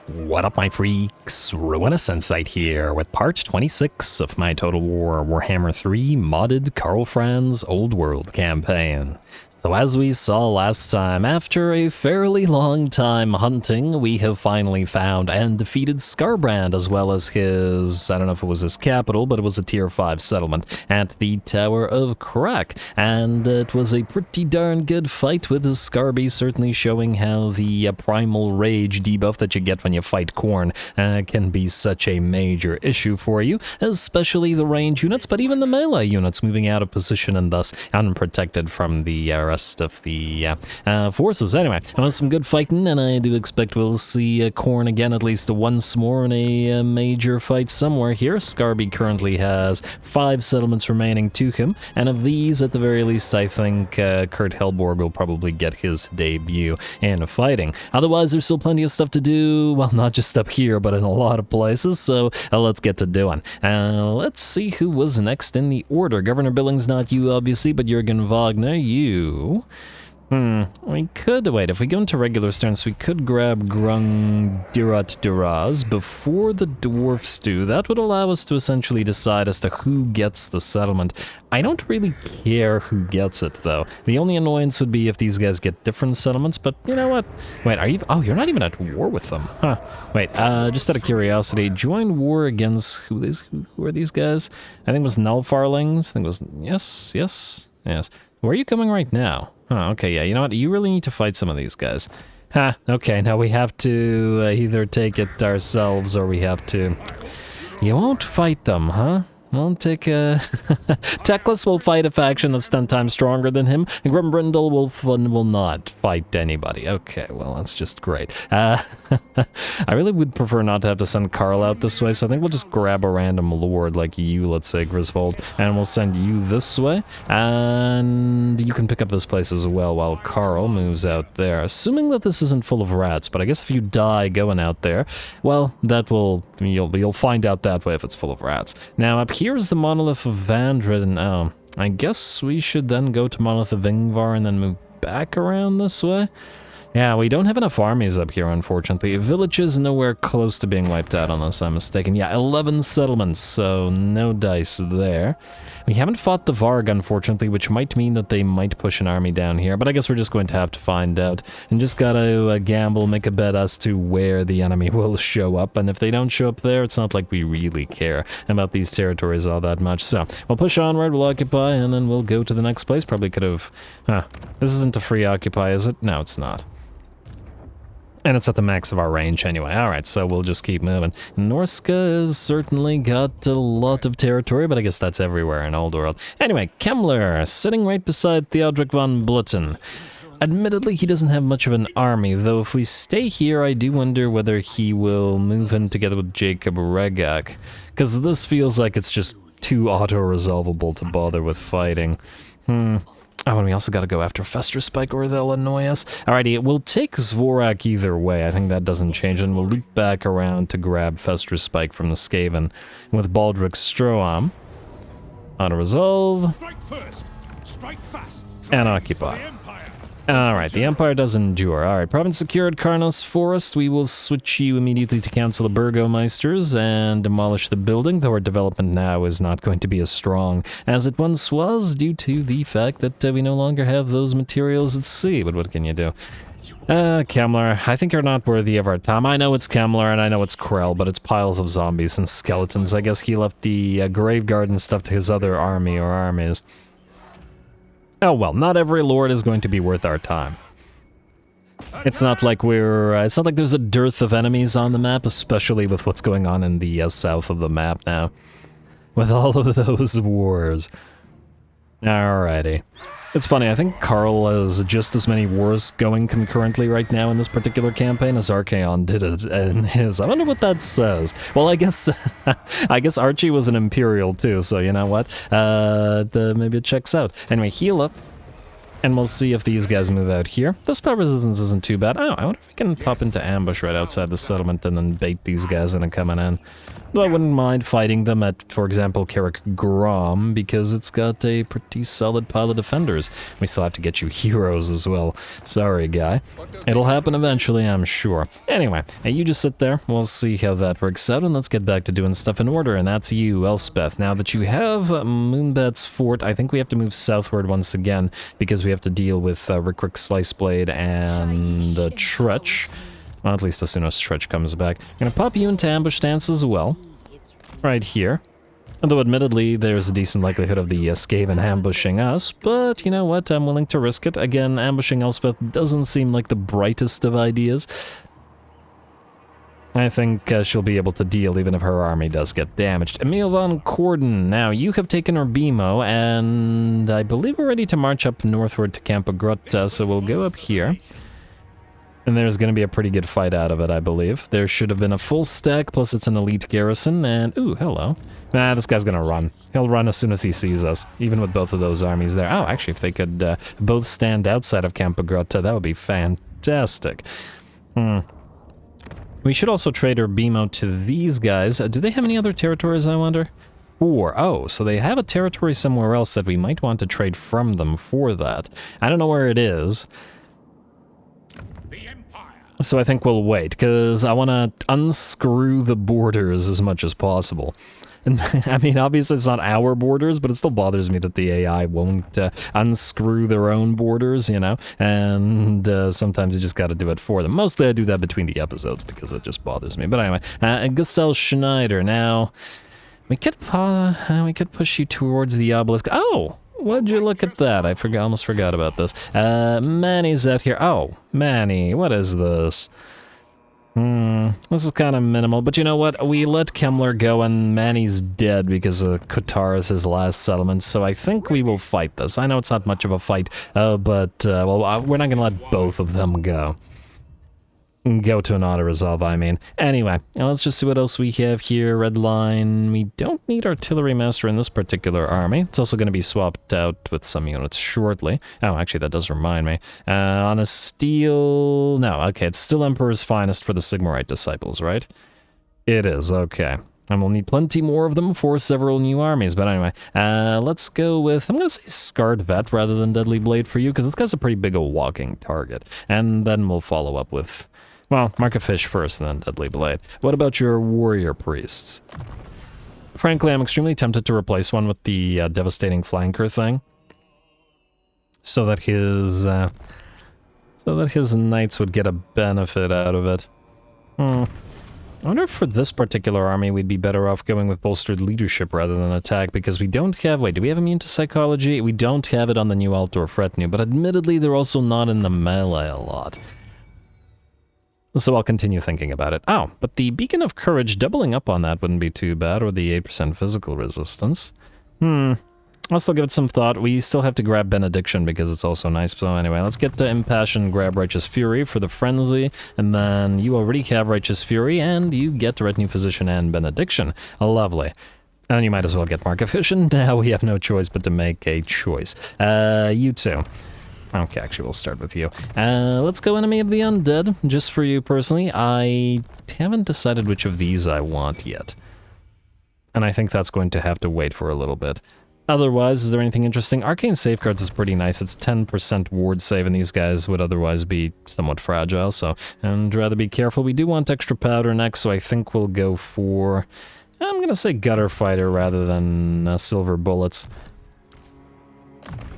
What up, my freaks? RuinusInsight here with part 26 of my Total War Warhammer 3 modded Karl Franz Old World campaign. So as we saw last time, after a fairly long time hunting, we have finally found and defeated Skarbrand, as well as his, I don't know if it was his capital, but it was a tier 5 settlement at the Tower of Crack. And it was a pretty darn good fight, with his Skarby certainly showing how the primal rage debuff that you get when you fight Khorne can be such a major issue for you, especially the range units, but even the melee units moving out of position and thus unprotected from the rest of the forces. Anyway, it was some good fighting, and I do expect we'll see Khorne again at least once more in a major fight somewhere here. Skarby currently has 5 settlements remaining to him, and of these, at the very least, I think Kurt Helborg will probably get his debut in fighting. Otherwise, there's still plenty of stuff to do, well, not just up here, but in a lot of places, so let's get to doing. Let's see who was next in the order. Governor Billings, not you, obviously, but Jürgen Wagner, you. We could, wait, if we go into regular stance, we could grab Grung Duraz before the dwarfs do. That would allow us to essentially decide as to who gets the settlement. I don't really care who gets it, though. The only annoyance would be if these guys get different settlements, but you know what? Wait, are you, oh, you're not even at war with them. Huh. Wait, just out of curiosity, join war against, who are these guys? I think it was Nullfarlings. I think it was, yes. Where are you coming right now? Oh, okay, yeah, you know what? You really need to fight some of these guys. Okay, now we have to either take it ourselves or we have to... You won't fight them, huh? Won't take a... Teclis will fight a faction that's 10 times stronger than him, and Grimbrindle will not fight anybody. Okay, well, that's just great. I really would prefer not to have to send Karl out this way, so I think we'll just grab a random lord like you, let's say Griswold, and we'll send you this way, and you can pick up this place as well while Karl moves out there. Assuming that this isn't full of rats, but I guess if you die going out there, well, that will... You'll find out that way if it's full of rats. Now, up here's the Monolith of Vandred, and I guess we should then go to Monolith of Ingvar and then move back around this way. Yeah, we don't have enough armies up here, unfortunately. Village is nowhere close to being wiped out unless I'm mistaken. Yeah, 11 settlements, so no dice there. We haven't fought the Varg, unfortunately, which might mean that they might push an army down here, but I guess we're just going to have to find out. And just gotta gamble, make a bet as to where the enemy will show up, and if they don't show up there, it's not like we really care about these territories all that much. So, we'll push onward, we'll occupy, and then we'll go to the next place. Probably could have... This isn't a free occupy, is it? No, it's not. And it's at the max of our range anyway. Alright, so we'll just keep moving. Norska has certainly got a lot of territory, but I guess that's everywhere in Old World. Anyway, Kemmler, sitting right beside Theodric von Blutten. Admittedly, he doesn't have much of an army, though if we stay here, I do wonder whether he will move in together with Jacob Regak. Because this feels like it's just too auto-resolvable to bother with fighting. Oh, and we also gotta go after Fester Spike or they'll annoy us. Alrighty, we'll take Zvorak either way. I think that doesn't change, and we'll loop back around to grab Fester Spike from the Skaven with Baldric Stroam. Auto-resolve. Strike first. Strike fast. And occupy. Alright, the Empire does endure. Alright, province secured, Karnos Forest. We will switch you immediately to Council of Burgomeisters and demolish the building, though our development now is not going to be as strong as it once was due to the fact that we no longer have those materials at sea. But what can you do? Kemmler, I think you're not worthy of our time. I know it's Kemmler and I know it's Krell, but it's piles of zombies and skeletons. I guess he left the grave garden stuff to his other army or armies. Oh well, not every lord is going to be worth our time. It's not like it's not like there's a dearth of enemies on the map, especially with what's going on in the south of the map now. With all of those wars. Alrighty. It's funny, I think Karl has just as many wars going concurrently right now in this particular campaign as Archaon did it in his. I wonder what that says. Well, I guess Archie was an Imperial too, so you know what? Maybe it checks out. Anyway, heal up, and we'll see if these guys move out here. The spell resistance isn't too bad. Oh, I wonder if we can pop into ambush right outside the settlement and then bait these guys into coming in. Though I wouldn't mind fighting them at, for example, Carrick Grom, because it's got a pretty solid pile of defenders. We still have to get you heroes as well. Sorry, guy. It'll happen eventually, I'm sure. Anyway, hey, you just sit there. We'll see how that works out, and let's get back to doing stuff in order, and that's you, Elspeth. Now that you have Moonbat's Fort, I think we have to move southward once again, because we have to deal with Rickrick Sliceblade and Tretch. Well, at least as soon as Stretch comes back. I'm gonna pop you into ambush stance as well. Right here. Although admittedly, there's a decent likelihood of the Skaven ambushing us, but you know what, I'm willing to risk it. Again, ambushing Elspeth doesn't seem like the brightest of ideas. I think she'll be able to deal even if her army does get damaged. Emil von Corden, now you have taken Urbimo, and I believe we're ready to march up northward to Campo Grotta, so we'll go up here. And there's going to be a pretty good fight out of it, I believe. There should have been a full stack, plus it's an elite garrison, and... Ooh, hello. Nah, this guy's going to run. He'll run as soon as he sees us, even with both of those armies there. Oh, actually, if they could both stand outside of Campo Grotta, that would be fantastic. We should also trade Urbimo to these guys. Do they have any other territories, I wonder? 4. Oh, so they have a territory somewhere else that we might want to trade from them for that. I don't know where it is. So I think we'll wait, because I want to unscrew the borders as much as possible. And I mean, obviously it's not our borders, but it still bothers me that the AI won't unscrew their own borders, you know? And sometimes you just got to do it for them. Mostly I do that between the episodes, because it just bothers me. But anyway, Gustl Schneider, now... We could push you towards the obelisk. Oh! Would you look at that? I almost forgot about this. Manny's out here. Oh, Manny, what is this? This is kind of minimal, but you know what? We let Kemmler go and Manny's dead because Qatar is his last settlement, so I think we will fight this. I know it's not much of a fight, but well, we're not going to let both of them go. Go to an auto-resolve, I mean. Anyway, let's just see what else we have here. Red line. We don't need artillery master in this particular army. It's also going to be swapped out with some units shortly. Oh, actually, that does remind me. On a steel... No, okay, it's still Emperor's Finest for the Sigmarite disciples, right? It is, okay. And we'll need plenty more of them for several new armies. But anyway, let's go with... I'm going to say Scarred Vet rather than Deadly Blade for you, because this guy's a pretty big old walking target. And then we'll follow up with... Well, Mark of Fish first, and then Deadly Blade. What about your warrior priests? Frankly, I'm extremely tempted to replace one with the devastating flanker thing, so that his knights would get a benefit out of it. I wonder if for this particular army we'd be better off going with bolstered leadership rather than attack, because we don't have... Wait, do we have immune to psychology? We don't have it on the new Altdorf retinue, but admittedly they're also not in the melee a lot. So I'll continue thinking about it. Oh, but the Beacon of Courage, doubling up on that wouldn't be too bad, or the 8% physical resistance. I'll still give it some thought. We still have to grab Benediction because it's also nice. So anyway, let's get the Impassion, grab Righteous Fury for the Frenzy, and then you already have Righteous Fury, and you get Retinue Physician and Benediction. Lovely. And you might as well get Mark of Fish, and now we have no choice but to make a choice. You two. Okay, actually, we'll start with you. Let's go Enemy of the Undead, just for you personally. I haven't decided which of these I want yet. And I think that's going to have to wait for a little bit. Otherwise, is there anything interesting? Arcane Safeguards is pretty nice. It's 10% ward save, and these guys would otherwise be somewhat fragile, so I'd rather be careful. We do want extra powder next, so I think we'll go for... I'm gonna say Gutter Fighter rather than Silver Bullets.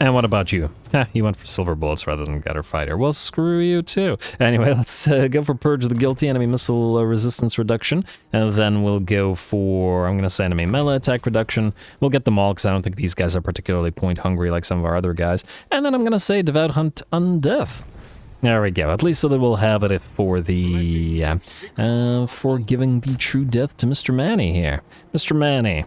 And what about you? You went for Silver Bullets rather than Gutter Fighter. Well, screw you too. Anyway, let's go for Purge of the Guilty, Enemy Missile Resistance Reduction, and then we'll go for, I'm going to say Enemy Melee Attack Reduction. We'll get them all, because I don't think these guys are particularly point hungry like some of our other guys. And then I'm going to say Devout Hunt Undeath. There we go, at least so that we'll have it for the, for giving the true death to Mr. Manny here. Mr. Manny.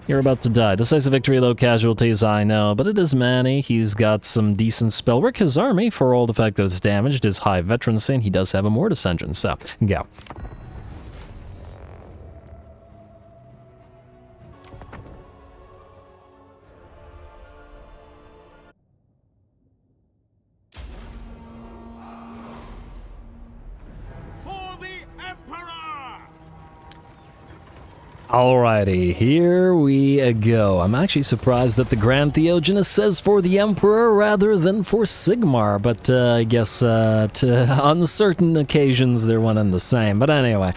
You're about to die. Decisive victory, low casualties, I know, but it is Manny. He's got some decent spell work. His army, for all the fact that it's damaged, is high veterancy, and he does have a Mortis engine, so go. Alrighty, here we go. I'm actually surprised that the Grand Theogenist says for the Emperor rather than for Sigmar, but I guess on certain occasions they're one and the same. But anyway,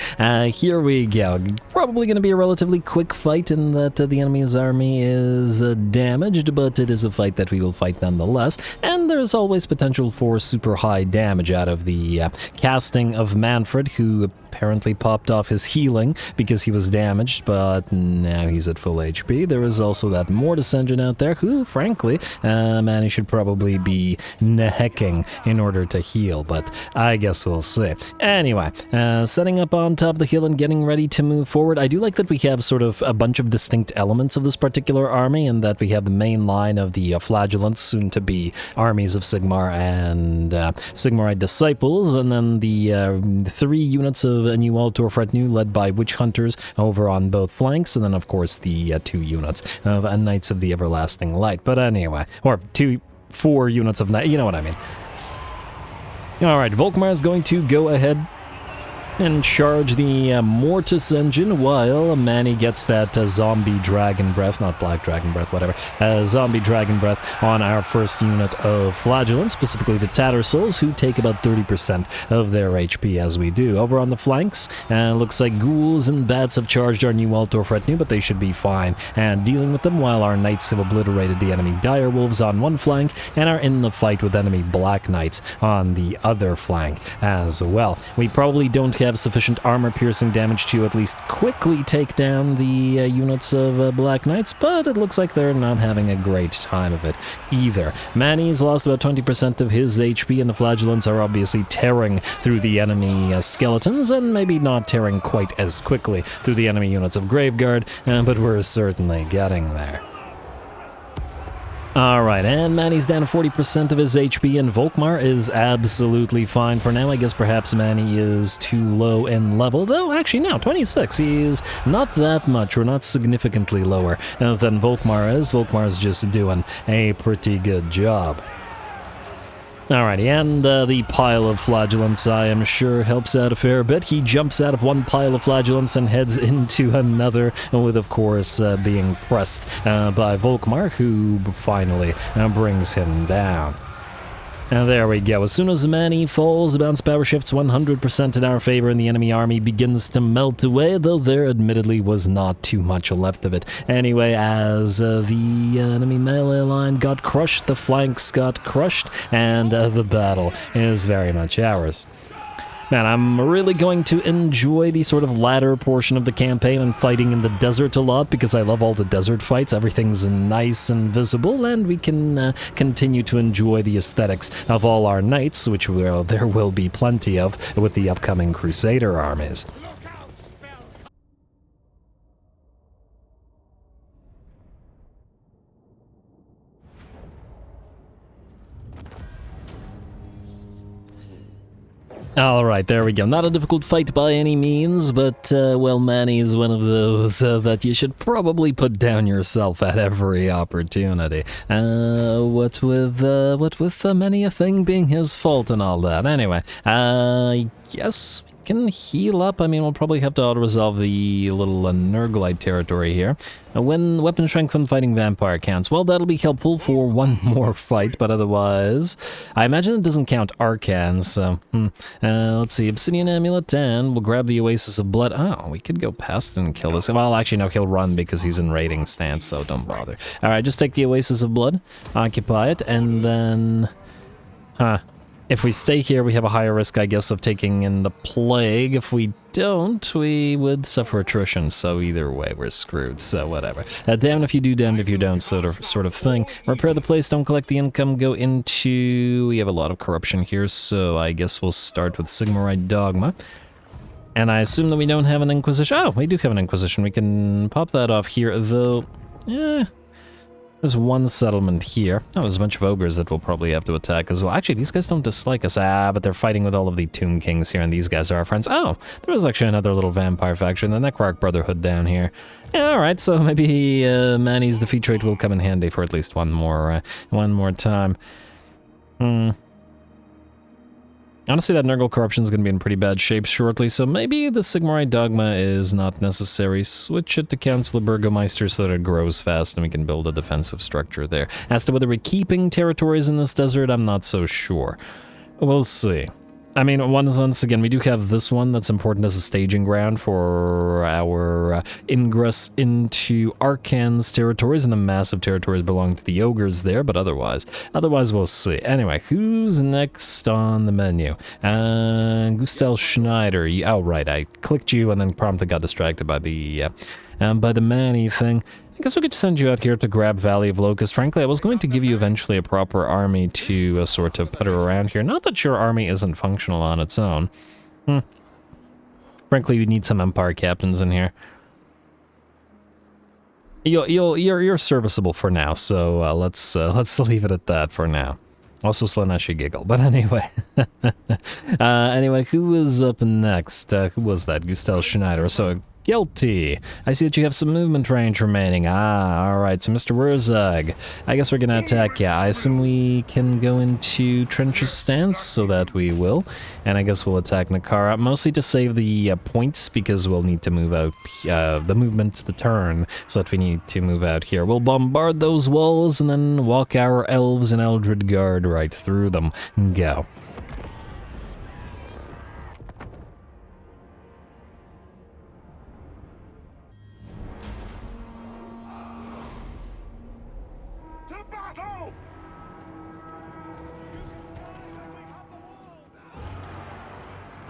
here we go. Probably going to be a relatively quick fight in that the enemy's army is damaged, but it is a fight that we will fight nonetheless. And there's always potential for super high damage out of the casting of Mannfred, who apparently popped off his healing because he was damaged, but now he's at full HP. There is also that Mortis engine out there who, frankly, Manny should probably be nehecking in order to heal, but I guess we'll see. Anyway, setting up on top of the hill and getting ready to move forward. I do like that we have sort of a bunch of distinct elements of this particular army, and that we have the main line of the Flagellants, soon to be armies of Sigmar and Sigmarite disciples, and then the 3 units of a new Altor retinue led by witch hunters over on both flanks, and then of course the 2 units of Knights of the Everlasting Light. But anyway, or 4 units of Knight, you know what I mean. Alright, Volkmar is going to go ahead and charge the Mortis engine while Manny gets that zombie dragon breath, not black dragon breath, whatever, zombie dragon breath on our first unit of Flagellants, specifically the Tattersouls, who take about 30% of their HP as we do. Over on the flanks, looks like ghouls and bats have charged our new Altor retinue, but they should be fine and dealing with them, while our knights have obliterated the enemy direwolves on one flank and are in the fight with enemy black knights on the other flank as well. We probably don't have sufficient armor-piercing damage to at least quickly take down the units of Black Knights, but it looks like they're not having a great time of it either. Manny's lost about 20% of his HP, and the Flagellants are obviously tearing through the enemy skeletons, and maybe not tearing quite as quickly through the enemy units of Graveguard, but we're certainly getting there. Alright, and Manny's down to 40% of his HP, and Volkmar is absolutely fine for now. I guess perhaps Manny is too low in level, though actually no, 26. He's not that much, or not significantly lower than Volkmar is. Volkmar's just doing a pretty good job. Alrighty, and the pile of Flagellants, I am sure, helps out a fair bit. He jumps out of one pile of Flagellants and heads into another, with, of course, being pressed by Volkmar, who finally brings him down. And there we go. As soon as Manny falls, the bounce power shifts 100% in our favor, and the enemy army begins to melt away, though there admittedly was not too much left of it. Anyway, as the enemy melee line got crushed, the flanks got crushed, and the battle is very much ours. Man, I'm really going to enjoy the sort of latter portion of the campaign and fighting in the desert a lot, because I love all the desert fights. Everything's nice and visible, and we can continue to enjoy the aesthetics of all our knights, which there will be plenty of with the upcoming Crusader armies. Alright, there we go. Not a difficult fight by any means, but, well, Manny is one of those that you should probably put down yourself at every opportunity. What with many a thing being his fault and all that. Anyway, I guess we can heal up. I mean, we'll probably have to auto-resolve the little Nurglite territory here. When weapon strength when fighting vampire counts, well, that'll be helpful for one more fight, but otherwise, I imagine it doesn't count Arcans, so, let's see, Obsidian Amulet, and we'll grab the Oasis of Blood. Oh, we could go past and kill this. Well, actually, no, he'll run because he's in raiding stance, so don't bother. Alright, just take the Oasis of Blood, occupy it, and then, if we stay here, we have a higher risk, I guess, of taking in the Plague. If we don't, we would suffer attrition, so either way, we're screwed, so whatever. Damned if you do, damned if you don't, sort of thing. Repair the place, don't collect the income, go into... We have a lot of corruption here, so I guess we'll start with Sigmarite Dogma. And I assume that we don't have an Inquisition. Oh, we do have an Inquisition. We can pop that off here, though... There's one settlement here. Oh, there's a bunch of ogres that we'll probably have to attack as well. Actually, these guys don't dislike us. But they're fighting with all of the Tomb Kings here, and these guys are our friends. Oh, there was actually another little vampire faction, the Necroarch Brotherhood down here. Yeah, alright, so maybe Manny's defeat trait will come in handy for at least one more time. Honestly, that Nurgle corruption is going to be in pretty bad shape shortly, so maybe the Sigmar Dogma is not necessary. Switch it to Councillor Burgomeister so that it grows fast and we can build a defensive structure there. As to whether we're keeping territories in this desert, I'm not so sure. We'll see. I mean, once again, we do have this one that's important as a staging ground for our ingress into Arcan's territories, and the massive territories belong to the Ogres there, but otherwise we'll see. Anyway, who's next on the menu? Gustel Schneider. Oh, right, I clicked you and then promptly got distracted by the Manny thing. I guess we could send you out here to grab Valley of Locust. Frankly, I was going to give you eventually a proper army to sort of put her around here. Not that your army isn't functional on its own. Frankly, we need some Empire captains in here. You're serviceable for now, so let's leave it at that for now. Also, Slaneshi giggle, but anyway. Anyway, who is up next? Who was that? Gustel Schneider. So, guilty. I see that you have some movement range remaining. Ah, alright, so Mr. Warzag. I guess we're gonna attack, yeah. I assume we can go into Trench's stance, so that we will. And I guess we'll attack Nakara, mostly to save the points, because we'll need to move out the movement, the turn, so that we need to move out here. We'll bombard those walls, and then walk our elves and Eldred Guard right through them. Go.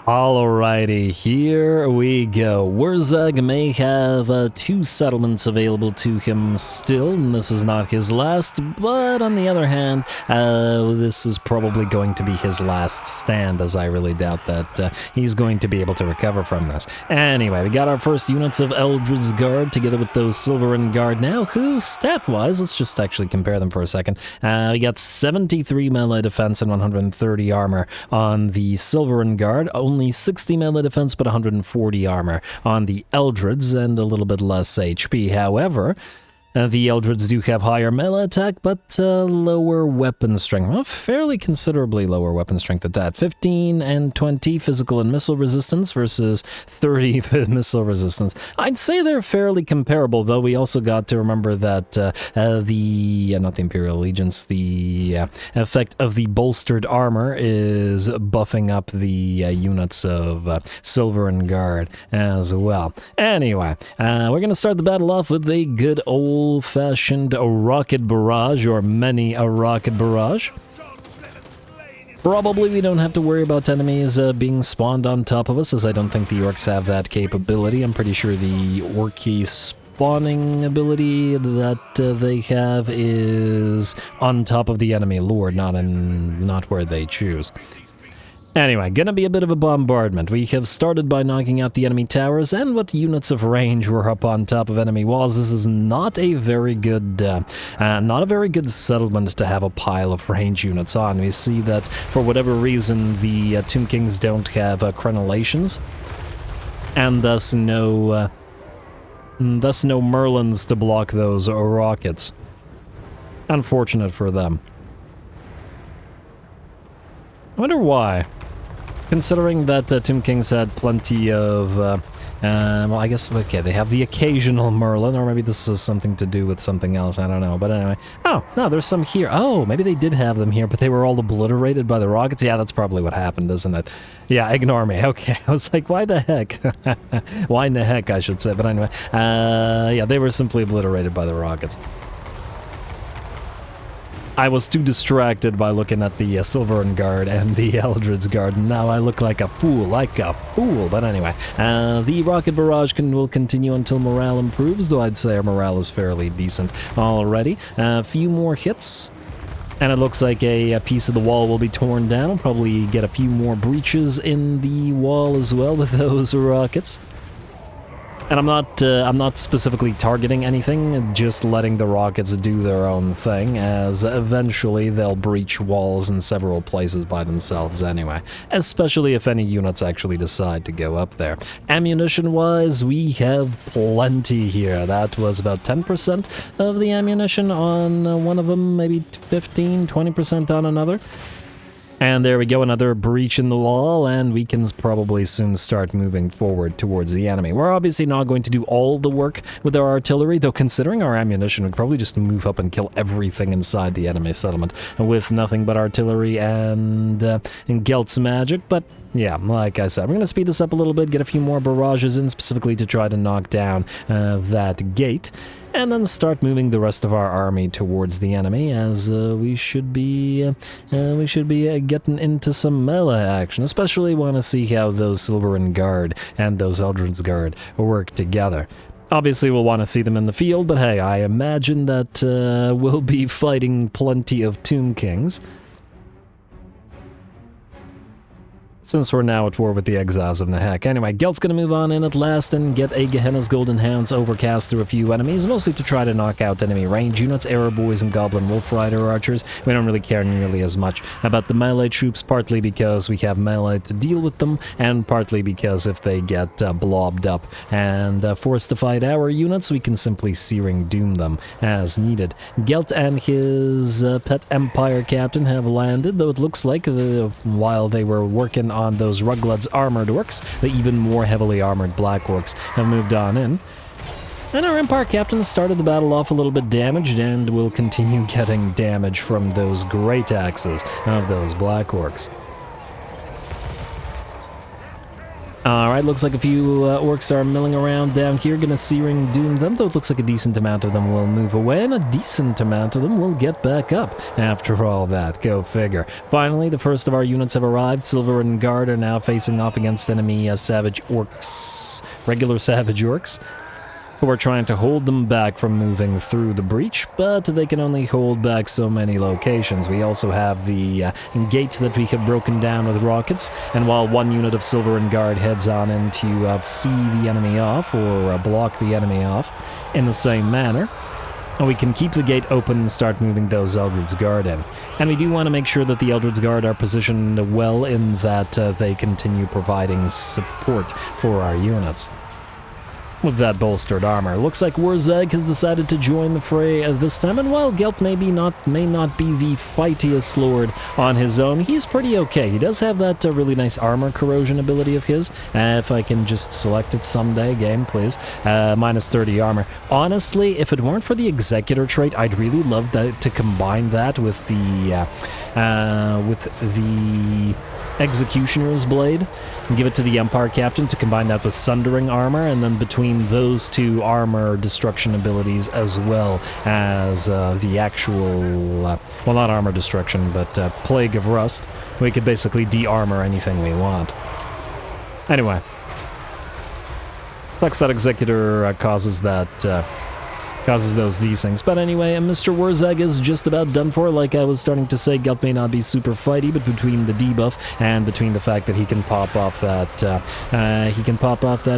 Alrighty, here we go. Warzag may have 2 settlements available to him still, and this is not his last, but on the other hand, this is probably going to be his last stand, as I really doubt that he's going to be able to recover from this. Anyway, we got our first units of Eldred's Guard together with those Silverin Guard now, who, stat-wise, let's just actually compare them for a second. We got 73 melee defense and 130 armor on the Silverin Guard, only 60 melee defense but 140 armor on the Eldreds, and a little bit less HP. However, the Eldreds do have higher melee attack, but lower weapon strength. Well, fairly considerably lower weapon strength at that. 15 and 20 physical and missile resistance versus 30 missile resistance. I'd say they're fairly comparable, though we also got to remember that not the Imperial Allegiance, the effect of the bolstered armor is buffing up the units of Silverin Guard as well. Anyway, we're going to start the battle off with a good old-fashioned rocket barrage, or many a rocket barrage. Probably we don't have to worry about enemies being spawned on top of us, as I don't think the orcs have that capability. I'm pretty sure the orky spawning ability that they have is on top of the enemy lord, not where they choose. Anyway, gonna be a bit of a bombardment. We have started by knocking out the enemy towers, and what units of range were up on top of enemy walls. This is not a very good, settlement to have a pile of range units on. We see that for whatever reason the Tomb Kings don't have crenellations, and thus no Merlins to block those rockets. Unfortunate for them. I wonder why. Considering that Tomb Kings had plenty of, well, I guess, okay, they have the occasional Merlin, or maybe this is something to do with something else, I don't know, but anyway. Oh, no, there's some here. Oh, maybe they did have them here, but they were all obliterated by the rockets? Yeah, that's probably what happened, isn't it? Yeah, ignore me. Okay, I was like, why the heck? Why in the heck, I should say, but anyway. Yeah, they were simply obliterated by the rockets. I was too distracted by looking at the Silverin Guard and the Eldred's Guard, and now I look like a fool, but anyway. The rocket barrage will continue until morale improves, though I'd say our morale is fairly decent already. A few more hits, and it looks like a piece of the wall will be torn down. We'll probably get a few more breaches in the wall as well with those rockets. And I'm not specifically targeting anything, just letting the rockets do their own thing, as eventually they'll breach walls in several places by themselves anyway, especially if any units actually decide to go up there. Ammunition-wise, we have plenty here. That was about 10% of the ammunition on one of them, maybe 15, 20% on another. And there we go, another breach in the wall, and we can probably soon start moving forward towards the enemy. We're obviously not going to do all the work with our artillery, though considering our ammunition, we could probably just move up and kill everything inside the enemy settlement with nothing but artillery and Gelt's magic, but yeah, like I said, we're going to speed this up a little bit, get a few more barrages in, specifically to try to knock down that gate, and then start moving the rest of our army towards the enemy, as we should be getting into some melee action. Especially want to see how those Sylvan Guard and those Eldrin's Guard work together. Obviously, we'll want to see them in the field, but hey, I imagine that we'll be fighting plenty of Tomb Kings, since we're now at war with the Exiles of Nahek. Anyway, Gelt's gonna move on in at last and get a Gehenna's Golden Hounds overcast through a few enemies, mostly to try to knock out enemy range units, Arrow Boys and Goblin Wolf Rider archers. We don't really care nearly as much about the melee troops, partly because we have melee to deal with them, and partly because if they get blobbed up and forced to fight our units, we can simply Searing Doom them as needed. Gelt and his pet Empire Captain have landed, though it looks like while they were working on those Ruglad's armored orcs, the even more heavily armored black orcs have moved on in. And our Empire Captain started the battle off a little bit damaged and will continue getting damage from those great axes of those black orcs. Alright, looks like a few orcs are milling around down here, gonna Searing Doom them, though it looks like a decent amount of them will move away, and a decent amount of them will get back up after all that. Go figure. Finally, the first of our units have arrived. Sylvan Guard are now facing off against enemy savage orcs, regular savage orcs, who are trying to hold them back from moving through the breach, but they can only hold back so many locations. We also have the gate that we have broken down with rockets, and while one unit of Sylvan Guard heads on in to see the enemy off, or block the enemy off in the same manner, we can keep the gate open and start moving those Eldred's Guard in. And we do want to make sure that the Eldred's Guard are positioned well in that they continue providing support for our units with that bolstered armor. Looks like Warzag has decided to join the fray this time, and while Gelt may not be the fightiest lord on his own, he's pretty okay. He does have that really nice armor corrosion ability of his. If I can just select it someday, game, please. Minus 30 armor. Honestly, if it weren't for the Executor trait, I'd really love to combine that with the Executioner's Blade and give it to the Empire Captain to combine that with Sundering Armor, and then between those two armor destruction abilities as well as the actual, well, not armor destruction, but Plague of Rust, we could basically de-armor anything we want. Anyway, sucks that Executor causes those things. But anyway, Mr. Warzag is just about done for. Like I was starting to say, Gelt may not be super fighty, but between the debuff and between the fact that he can pop off that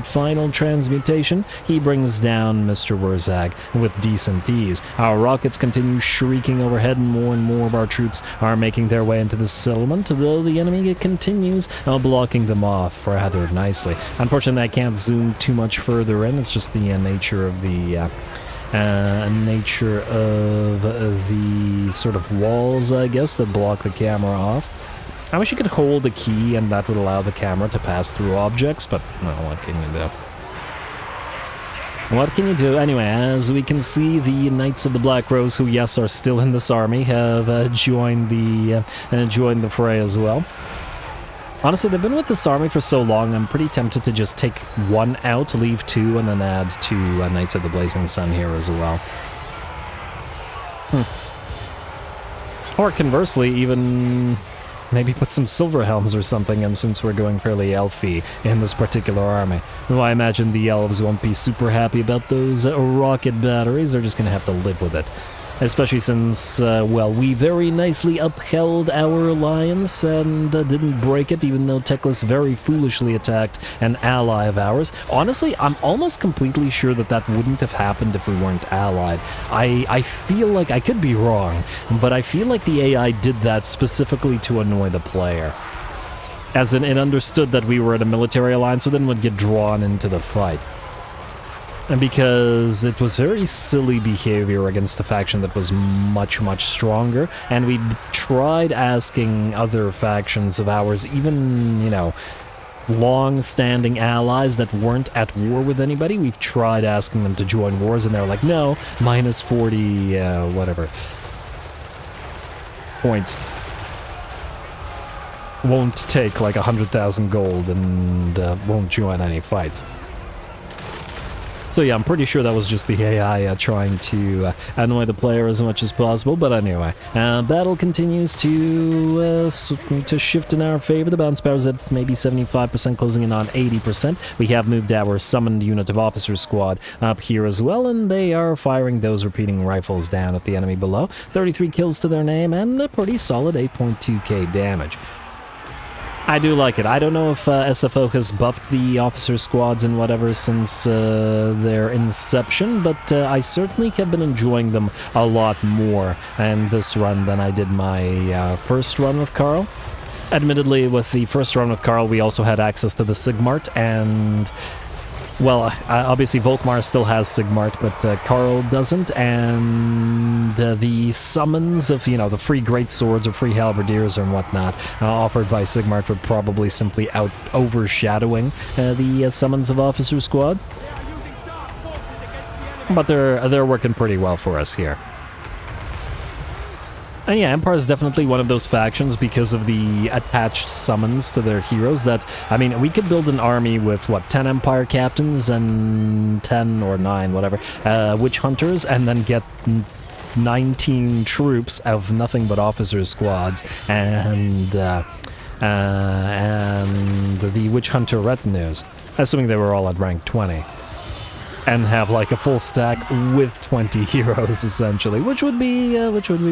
final transmutation, he brings down Mr. Warzag with decent ease. Our rockets continue shrieking overhead, and more of our troops are making their way into the settlement, though the enemy continues blocking them off rather nicely. Unfortunately, I can't zoom too much further in. It's just the nature of the sort of walls, I guess, that block the camera off. I wish you could hold the key and that would allow the camera to pass through objects, but no, what can you do? What can you do? Anyway, as we can see, the Knights of the Black Rose, who, yes, are still in this army, have joined the fray as well. Honestly, they've been with this army for so long, I'm pretty tempted to just take one out, leave two, and then add two Knights of the Blazing Sun here as well. Or conversely, even maybe put some Silver Helms or something in, since we're going fairly elfy in this particular army. Though I imagine the elves won't be super happy about those rocket batteries, they're just going to have to live with it. Especially since, well, we very nicely upheld our alliance and didn't break it, even though Teclis very foolishly attacked an ally of ours. Honestly, I'm almost completely sure that wouldn't have happened if we weren't allied. I feel like, I could be wrong, but I feel like the AI did that specifically to annoy the player. As in, it understood that we were in a military alliance with it and would get drawn into the fight. And because it was very silly behavior against a faction that was much, much stronger, and we tried asking other factions of ours, even, you know, long-standing allies that weren't at war with anybody, we've tried asking them to join wars, and they're like, no, minus 40, whatever, points. Won't take like 100,000 gold and won't join any fights. So yeah, I'm pretty sure that was just the AI trying to annoy the player as much as possible. But anyway, battle continues to shift in our favor. The bounce power's at maybe 75%, closing in on 80%. We have moved our summoned unit of officer squad up here as well, and they are firing those repeating rifles down at the enemy below. 33 kills to their name and a pretty solid 8.2k damage. I do like it. I don't know if SFO has buffed the officer squads and whatever since their inception, but I certainly have been enjoying them a lot more in this run than I did my first run with Karl. Admittedly, with the first run with Karl, we also had access to the Sigmar, and well, obviously Volkmar still has Sigmar, but Karl doesn't, and the summons of, you know, the free great swords or free halberdiers and whatnot offered by Sigmar would probably simply overshadowing the summons of Officer Squad. But they're working pretty well for us here. And yeah, Empire is definitely one of those factions because of the attached summons to their heroes that, I mean, we could build an army with, what, 10 Empire captains and 10 or 9, whatever, witch hunters, and then get 19 troops of nothing but officer squads and the witch hunter retinues, assuming they were all at rank 20. And have like a full stack with 20 heroes essentially, which would be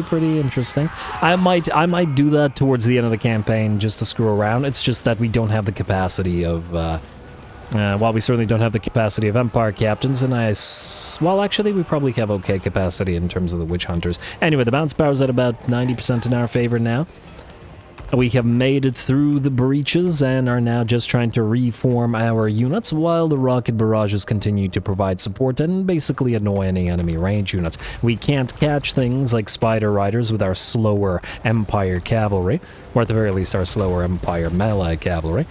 pretty interesting. I might do that towards the end of the campaign just to screw around. It's just that we don't have the capacity of well, we certainly don't have the capacity of Empire captains, and well, actually, we probably have okay capacity in terms of the witch hunters. Anyway, the bounce power's at about 90% in our favor now. We have made it through the breaches and are now just trying to reform our units while the rocket barrages continue to provide support and basically annoy any enemy range units. We can't catch things like spider riders with our slower Empire cavalry, or at the very least our slower Empire melee cavalry.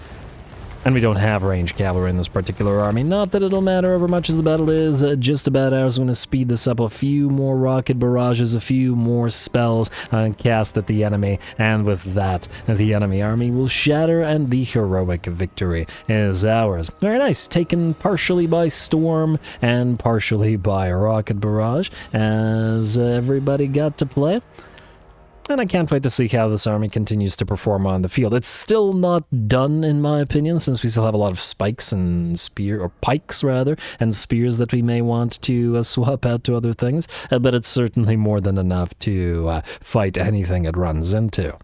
And we don't have ranged cavalry in this particular army. Not that it'll matter over much as the battle is just about ours. We're going to speed this up a few more rocket barrages, a few more spells cast at the enemy, and with that, the enemy army will shatter and the heroic victory is ours. Very nice. Taken partially by storm and partially by rocket barrage, as everybody got to play. And I can't wait to see how this army continues to perform on the field. It's still not done, in my opinion, since we still have a lot of spikes and pikes, rather, and spears that we may want to swap out to other things, but it's certainly more than enough to fight anything it runs into.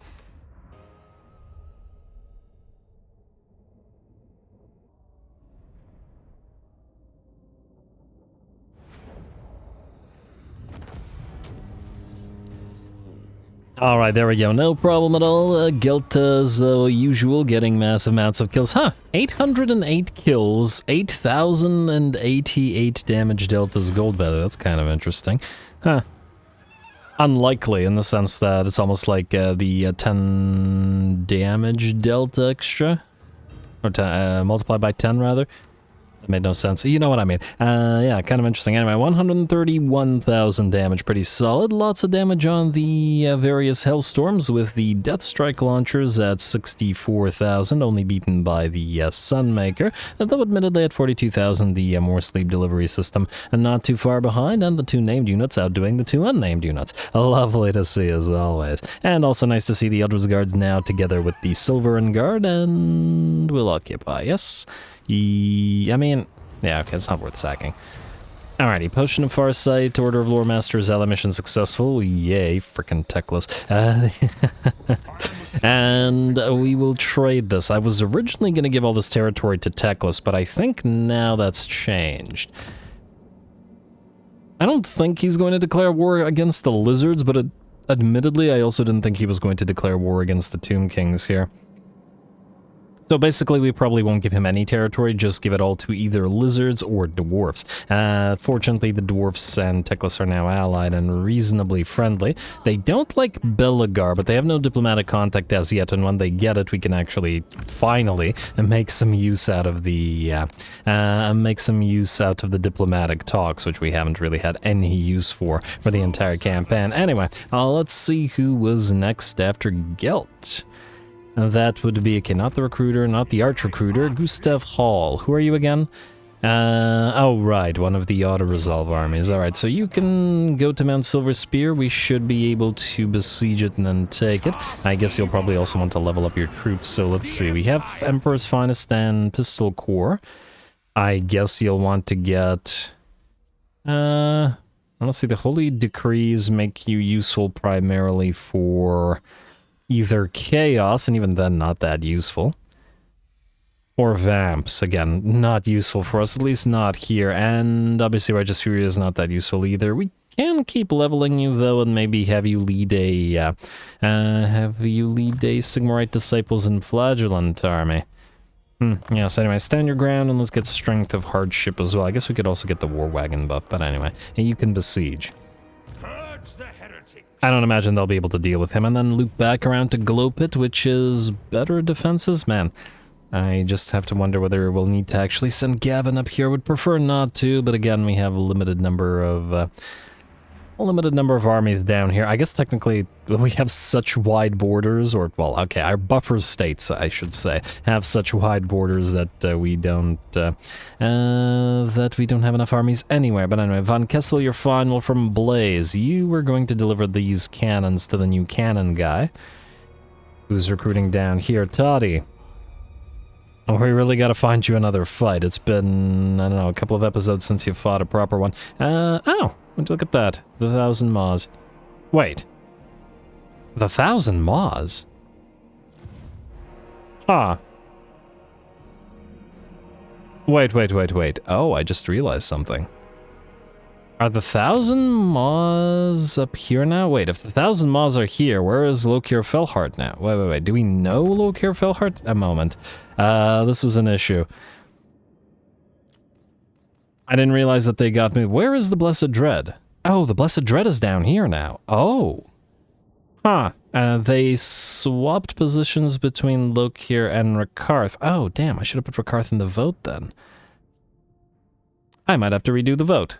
Alright, there we go. No problem at all. Gelt, as usual, getting massive amounts of kills. 808 kills, 8,088 damage dealt as gold value. That's kind of interesting. Unlikely in the sense that it's almost like the 10 damage dealt extra. Or multiplied by 10, rather. That made no sense. You know what I mean. Yeah, kind of interesting. Anyway, 131,000 damage, pretty solid. Lots of damage on the various Hellstorms with the Death Strike launchers at 64,000, only beaten by the Sunmaker. Though admittedly at 42,000, the More Sleep Delivery System not too far behind, and the two named units outdoing the two unnamed units. Lovely to see as always. And also nice to see the Eldritch Guards now together with the Silverin Guard, and we'll occupy, yes? I mean, yeah, okay, it's not worth sacking. Alrighty, Potion of Farsight, Order of Lore Masters, Ally mission successful. Yay, frickin' techless. And we will trade this. I was originally going to give all this territory to techless, but I think now that's changed. I don't think he's going to declare war against the lizards, but admittedly, I also didn't think he was going to declare war against the Tomb Kings here. So basically, we probably won't give him any territory, just give it all to either lizards or dwarfs. Fortunately, the dwarfs and Teclis are now allied and reasonably friendly. They don't like Belagar, but they have no diplomatic contact as yet, and when they get it, we can actually finally make some use out of the diplomatic talks, which we haven't really had any use for the entire campaign. Anyway, let's see who was next after Gelt. That would be, okay, not the recruiter, not the arch recruiter, Gustav Hall. Who are you again? Oh, right, one of the auto-resolve armies. Alright, so you can go to Mount Silver Spear. We should be able to besiege it and then take it. I guess you'll probably also want to level up your troops, so let's see. We have Emperor's Finest and Pistol Corps. I guess you'll want to get... honestly, the Holy Decrees make you useful primarily for... either Chaos, and even then not that useful, or Vamps. Again, not useful for us, at least not here, and obviously Righteous Fury is not that useful either. We can keep leveling you, though, and maybe have you lead a Sigmarite Disciples and Flagellant army. Yeah, so anyway, stand your ground, and let's get Strength of Hardship as well. I guess we could also get the War Wagon buff, but anyway, and you can besiege. I don't imagine they'll be able to deal with him, and then loop back around to Glowpit, which is better defenses? Man, I just have to wonder whether we'll need to actually send Gavin up here. Would prefer not to, but again, we have a limited number of armies down here. I guess technically we have such wide borders, or, well, okay, our buffer states, I should say, have such wide borders that we don't have enough armies anywhere. But anyway, Von Kessel, you're fine. Well, from Blaze, you were going to deliver these cannons to the new cannon guy, who's recruiting down here. Toddy, we really gotta find you another fight. It's been, I don't know, a couple of episodes since you fought a proper one. Oh, look at that. The 1,000 Maws. Wait. The 1,000 Maws? Huh. Wait. Oh, I just realized something. Are the 1,000 Maws up here now? Wait, if the 1,000 Maws are here, where is Lokir Felhart now? Wait. Do we know Lokir Felhart? A moment. This is an issue. I didn't realize that they got moved. Where is the Blessed Dread? Oh, the Blessed Dread is down here now. Oh. Huh. They swapped positions between Lokir and Rakarth. Oh, damn, I should have put Rakarth in the vote then. I might have to redo the vote.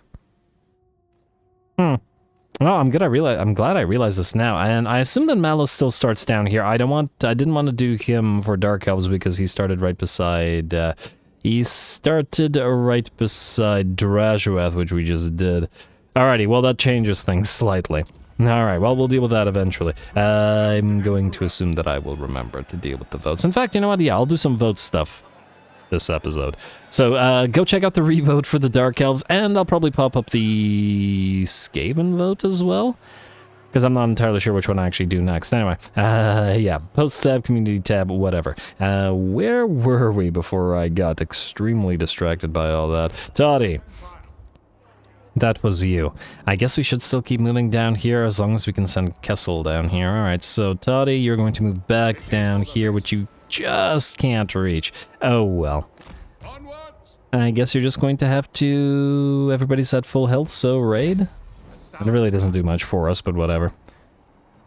Well, I'm glad I realized this now, and I assume that Malice still starts down here. I didn't want to do him for Dark Elves because he started right beside Drazuath, which we just did. Alrighty, well, that changes things slightly. Alright, well, we'll deal with that eventually. I'm going to assume that I will remember to deal with the votes. In fact, you know what? Yeah, I'll do some vote stuff this episode. So, go check out the revote for the Dark Elves, and I'll probably pop up the Skaven vote as well, because I'm not entirely sure which one I actually do next. Anyway, yeah, post tab, community tab, whatever. Where were we before I got extremely distracted by all that? Toddy, that was you. I guess we should still keep moving down here as long as we can send Kessel down here. Alright, so Toddy, you're going to move back down here, which you just can't reach. Oh well. I guess you're just going to have to... Everybody's at full health, so raid? It really doesn't do much for us, but whatever. A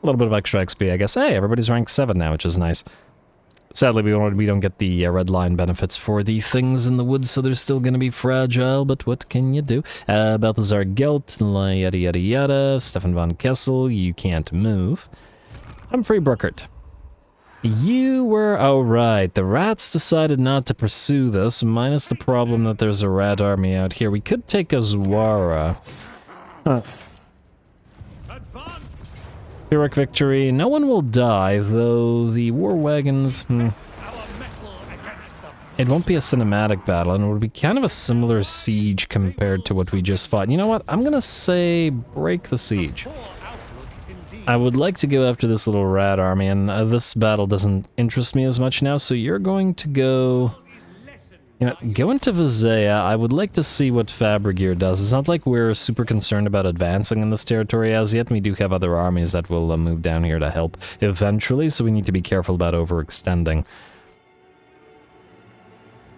little bit of extra XP, I guess. Hey, everybody's rank 7 now, which is nice. Sadly, we don't get the red line benefits for the things in the woods, so they're still gonna be fragile, but what can you do? Balthazar Gelt, yada yada yada, Stefan von Kessel, you can't move. Humphrey Bruckert. You were... Oh, right. The rats decided not to pursue this, minus the problem that there's a rat army out here. We could take Azwara. Huh. Pyrrhic victory. No one will die, though the war wagons... It won't be a cinematic battle, and it would be kind of a similar siege compared to what we just fought. You know what? I'm gonna say break the siege. I would like to go after this little rat army, and this battle doesn't interest me as much now, so you're going to go... You know, go into Vizaya. I would like to see what Fabrigir does. It's not like we're super concerned about advancing in this territory as yet. We do have other armies that will move down here to help eventually, so we need to be careful about overextending.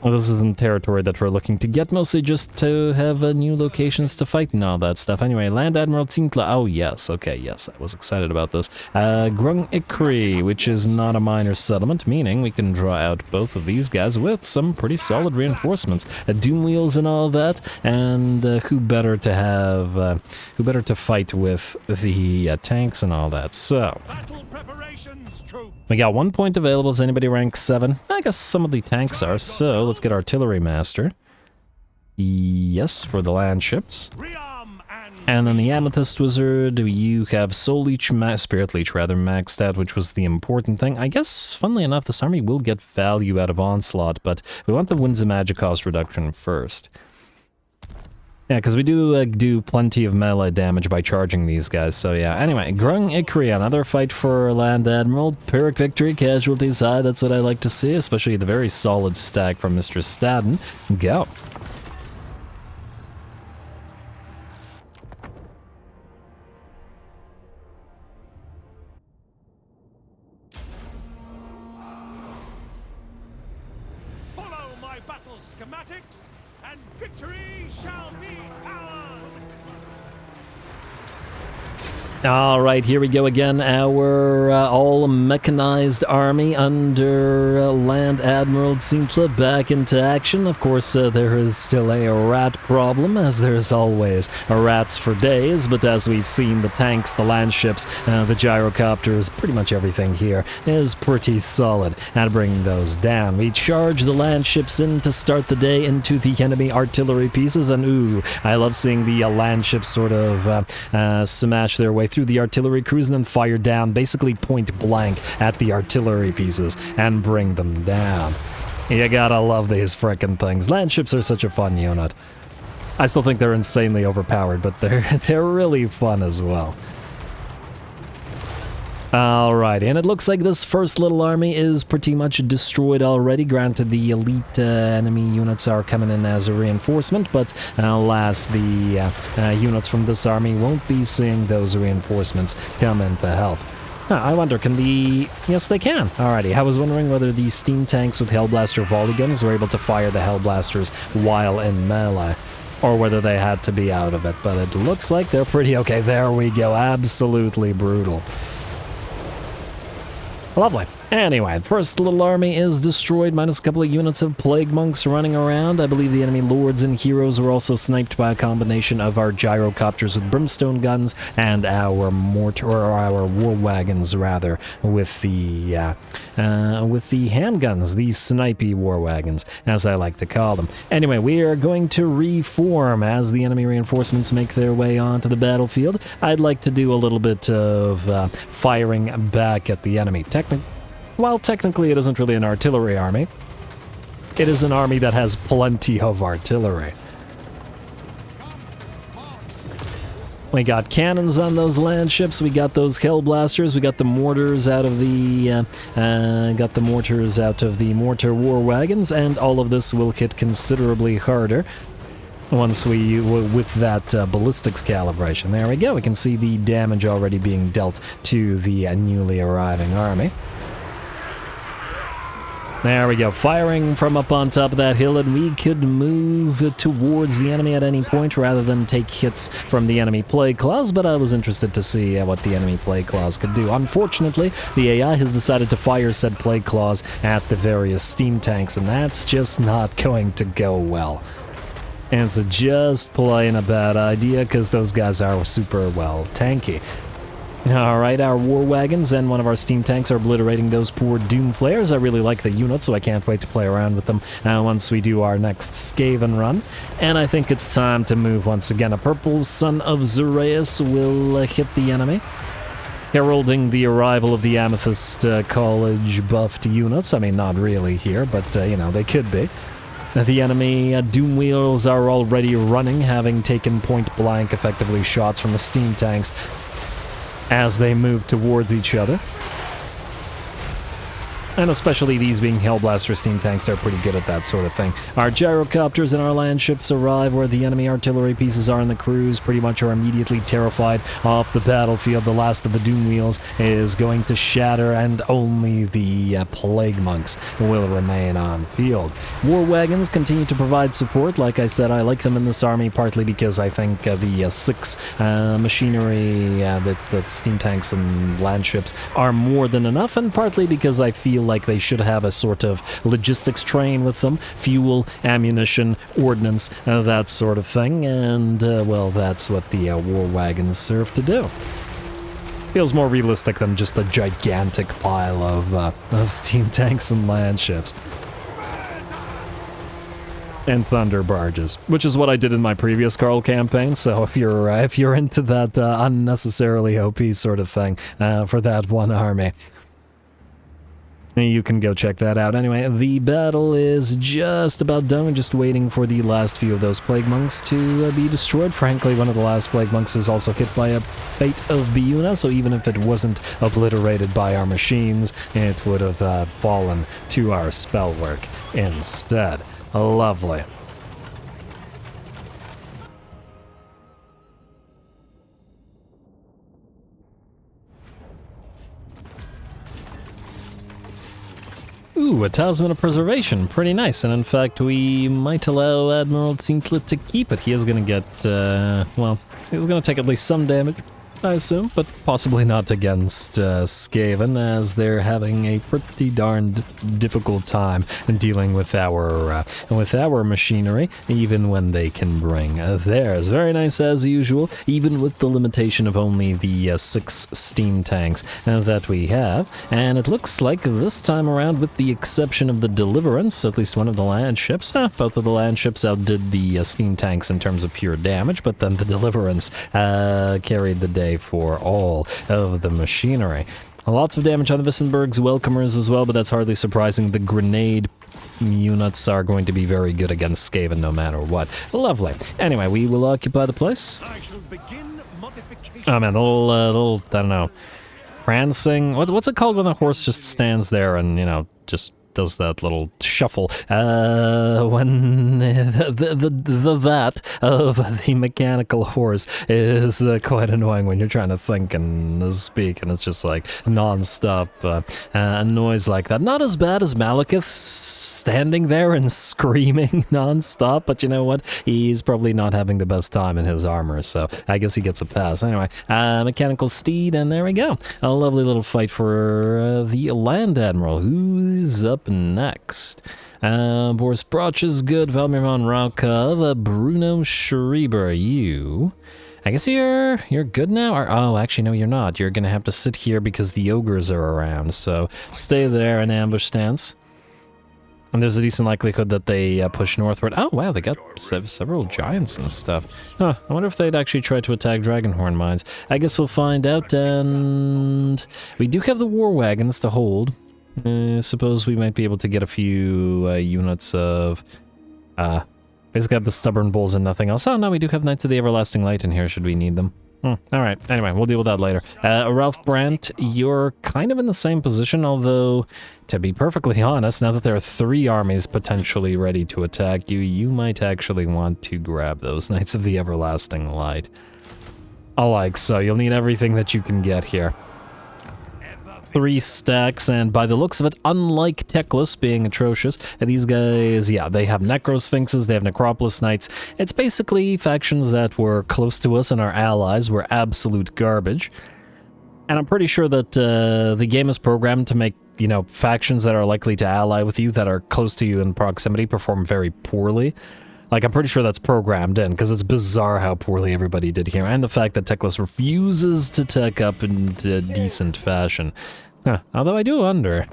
Well, this isn't territory that we're looking to get, mostly just to have new locations to fight and all that stuff. Anyway, Land Admiral Tinkla. Oh, yes. Okay, yes. I was excited about this. Grung Ikree, which is not a minor settlement, meaning we can draw out both of these guys with some pretty solid reinforcements. Doom wheels and all that, and who better to have, who better to fight with the tanks and all that. So, Battle preparations, troops. we got 1 point available. Is anybody rank 7? I guess some of the tanks are, so let's get Artillery Master. Yes, for the land ships. Rearm And then the Amethyst Wizard, you have Soul Leech, Spirit Leech rather, maxed out, which was the important thing. I guess, funnily enough, this army will get value out of Onslaught, but we want the Winds of Magic cost reduction first. Yeah, because we do plenty of melee damage by charging these guys, so yeah. Anyway, Grung Ikree, another fight for Land Admiral. Pyrrhic victory, casualties high, that's what I like to see, especially the very solid stack from Mr. Staden. Go. Follow my battle schematics, and victory shall be ours! Alright, here we go again. Our all-mechanized army under Land Admiral Tsinkla back into action. Of course, there is still a rat problem, as there's always rats for days, but as we've seen, the tanks, the land ships, the gyrocopters, pretty much everything here is pretty solid at bringing those down. We charge the land ships in to start the day into the enemy artillery pieces, and ooh, I love seeing the land ships sort of smash their way through the artillery crews and then fire down basically point blank at the artillery pieces and bring them down. You gotta love these frickin' things. Land ships are such a fun unit. I still think they're insanely overpowered, but they're really fun as well. Alright, and it looks like this first little army is pretty much destroyed already. Granted, the elite enemy units are coming in as a reinforcement, but alas, the units from this army won't be seeing those reinforcements come in to help. I wonder, can the... Yes, they can. Alrighty, I was wondering whether the steam tanks with Hellblaster volley guns were able to fire the Hellblasters while in melee, or whether they had to be out of it, but it looks like they're pretty okay. There we go, absolutely brutal. Lovely. Anyway, first little army is destroyed, minus a couple of units of Plague Monks running around. I believe the enemy lords and heroes were also sniped by a combination of our gyrocopters with brimstone guns and our mortar, or our war wagons rather, with the handguns, these snipey war wagons, as I like to call them. Anyway, we are going to reform as the enemy reinforcements make their way onto the battlefield. I'd like to do a little bit of firing back at the enemy. While technically it isn't really an artillery army, it is an army that has plenty of artillery. We got cannons on those land ships, we got those Hellblasters, we got the mortars out of the mortar war wagons, and all of this will hit considerably harder once we, with that ballistics calibration. There we go, we can see the damage already being dealt to the newly arriving army. There we go, firing from up on top of that hill, and we could move towards the enemy at any point rather than take hits from the enemy Plague Claws, but I was interested to see what the enemy Plague Claws could do. Unfortunately, the AI has decided to fire said Plague Claws at the various steam tanks, and that's just not going to go well. And it's just plain a bad idea, because those guys are super, well, tanky. Alright, our war wagons and one of our steam tanks are obliterating those poor Doom Flares. I really like the unit, so I can't wait to play around with them once we do our next Skaven run. And I think it's time to move once again. A purple Son of Zuraeus will hit the enemy, heralding the arrival of the Amethyst College buffed units. I mean, not really here, but, you know, they could be. The enemy Doom Wheels are already running, having taken point blank, effectively, shots from the steam tanks as they move towards each other. And especially these being Hellblaster steam tanks, they're pretty good at that sort of thing. Our gyrocopters and our land ships arrive where the enemy artillery pieces are, and the crews pretty much are immediately terrified off the battlefield. The last of the Doom Wheels is going to shatter, and only the Plague Monks will remain on field. War Wagons continue to provide support. Like I said, I like them in this army, partly because I think the 6 machinery, the steam tanks and land ships are more than enough, and partly because I feel like they should have a sort of logistics train with them, fuel, ammunition, ordnance, that sort of thing, and well, that's what the war wagons serve to do. Feels more realistic than just a gigantic pile of steam tanks and land ships. And thunder barges, which is what I did in my previous Karl campaign. So if you're into that unnecessarily OP sort of thing for that one army, you can go check that out. Anyway, the battle is just about done. We're just waiting for the last few of those Plague Monks to be destroyed. Frankly, one of the last Plague Monks is also hit by a fate of Biuna, so even if it wasn't obliterated by our machines, it would have fallen to our spell work instead. Lovely. Ooh, a Talisman of Preservation. Pretty nice. And in fact, we might allow Admiral Tsinklet to keep it. He is going to get, well, he's going to take at least some damage, I assume, but possibly not against Skaven, as they're having a pretty darned difficult time in dealing with our machinery, even when they can bring theirs. Very nice as usual, even with the limitation of only the 6 steam tanks that we have. And it looks like this time around, with the exception of the Deliverance, at least one of the land ships, both of the land ships outdid the steam tanks in terms of pure damage, but then the Deliverance carried the day for all of the machinery. Lots of damage on the Wissenberg's Welcomers as well, but that's hardly surprising. The grenade units are going to be very good against Skaven no matter what. Lovely. Anyway, we will occupy the place. I shall begin modification. Oh man, little, I don't know, prancing. What's it called when the horse just stands there and, you know, just does that little shuffle when that of the mechanical horse is quite annoying when you're trying to think and speak, and it's just like non-stop noise like that. Not as bad as Malekith standing there and screaming non-stop, but you know what? He's probably not having the best time in his armor, so I guess he gets a pass. Anyway, mechanical steed, and there we go. A lovely little fight for the Land Admiral, who's up next. Boris Broch is good. Valmir von Raukov, Bruno Schreiber, you... I guess you're good now? Or, oh, actually, no, you're not. You're gonna have to sit here because the ogres are around, so stay there in ambush stance. And there's a decent likelihood that they push northward. Oh, wow, they got several giants and stuff. Huh, I wonder if they'd actually try to attack Dragonhorn mines. I guess we'll find out, and... we do have the war wagons to hold. Suppose we might be able to get a few units of... basically have the Stubborn Bulls and nothing else. Oh, no, we do have Knights of the Everlasting Light in here, should we need them. Alright, anyway, we'll deal with that later. Ralph Brandt, you're kind of in the same position, although, to be perfectly honest, now that there are 3 armies potentially ready to attack you, you might actually want to grab those Knights of the Everlasting Light. Like so, you'll need everything that you can get here. 3 stacks, and by the looks of it, unlike Teclis being atrocious, these guys, yeah, they have Necrosphinxes, they have Necropolis Knights. It's basically factions that were close to us and our allies were absolute garbage. And I'm pretty sure that the game is programmed to make, you know, factions that are likely to ally with you, that are close to you in proximity, perform very poorly. Like, I'm pretty sure that's programmed in, because it's bizarre how poorly everybody did here, and the fact that Teclis refuses to tech up in decent fashion. Huh, although I do wonder.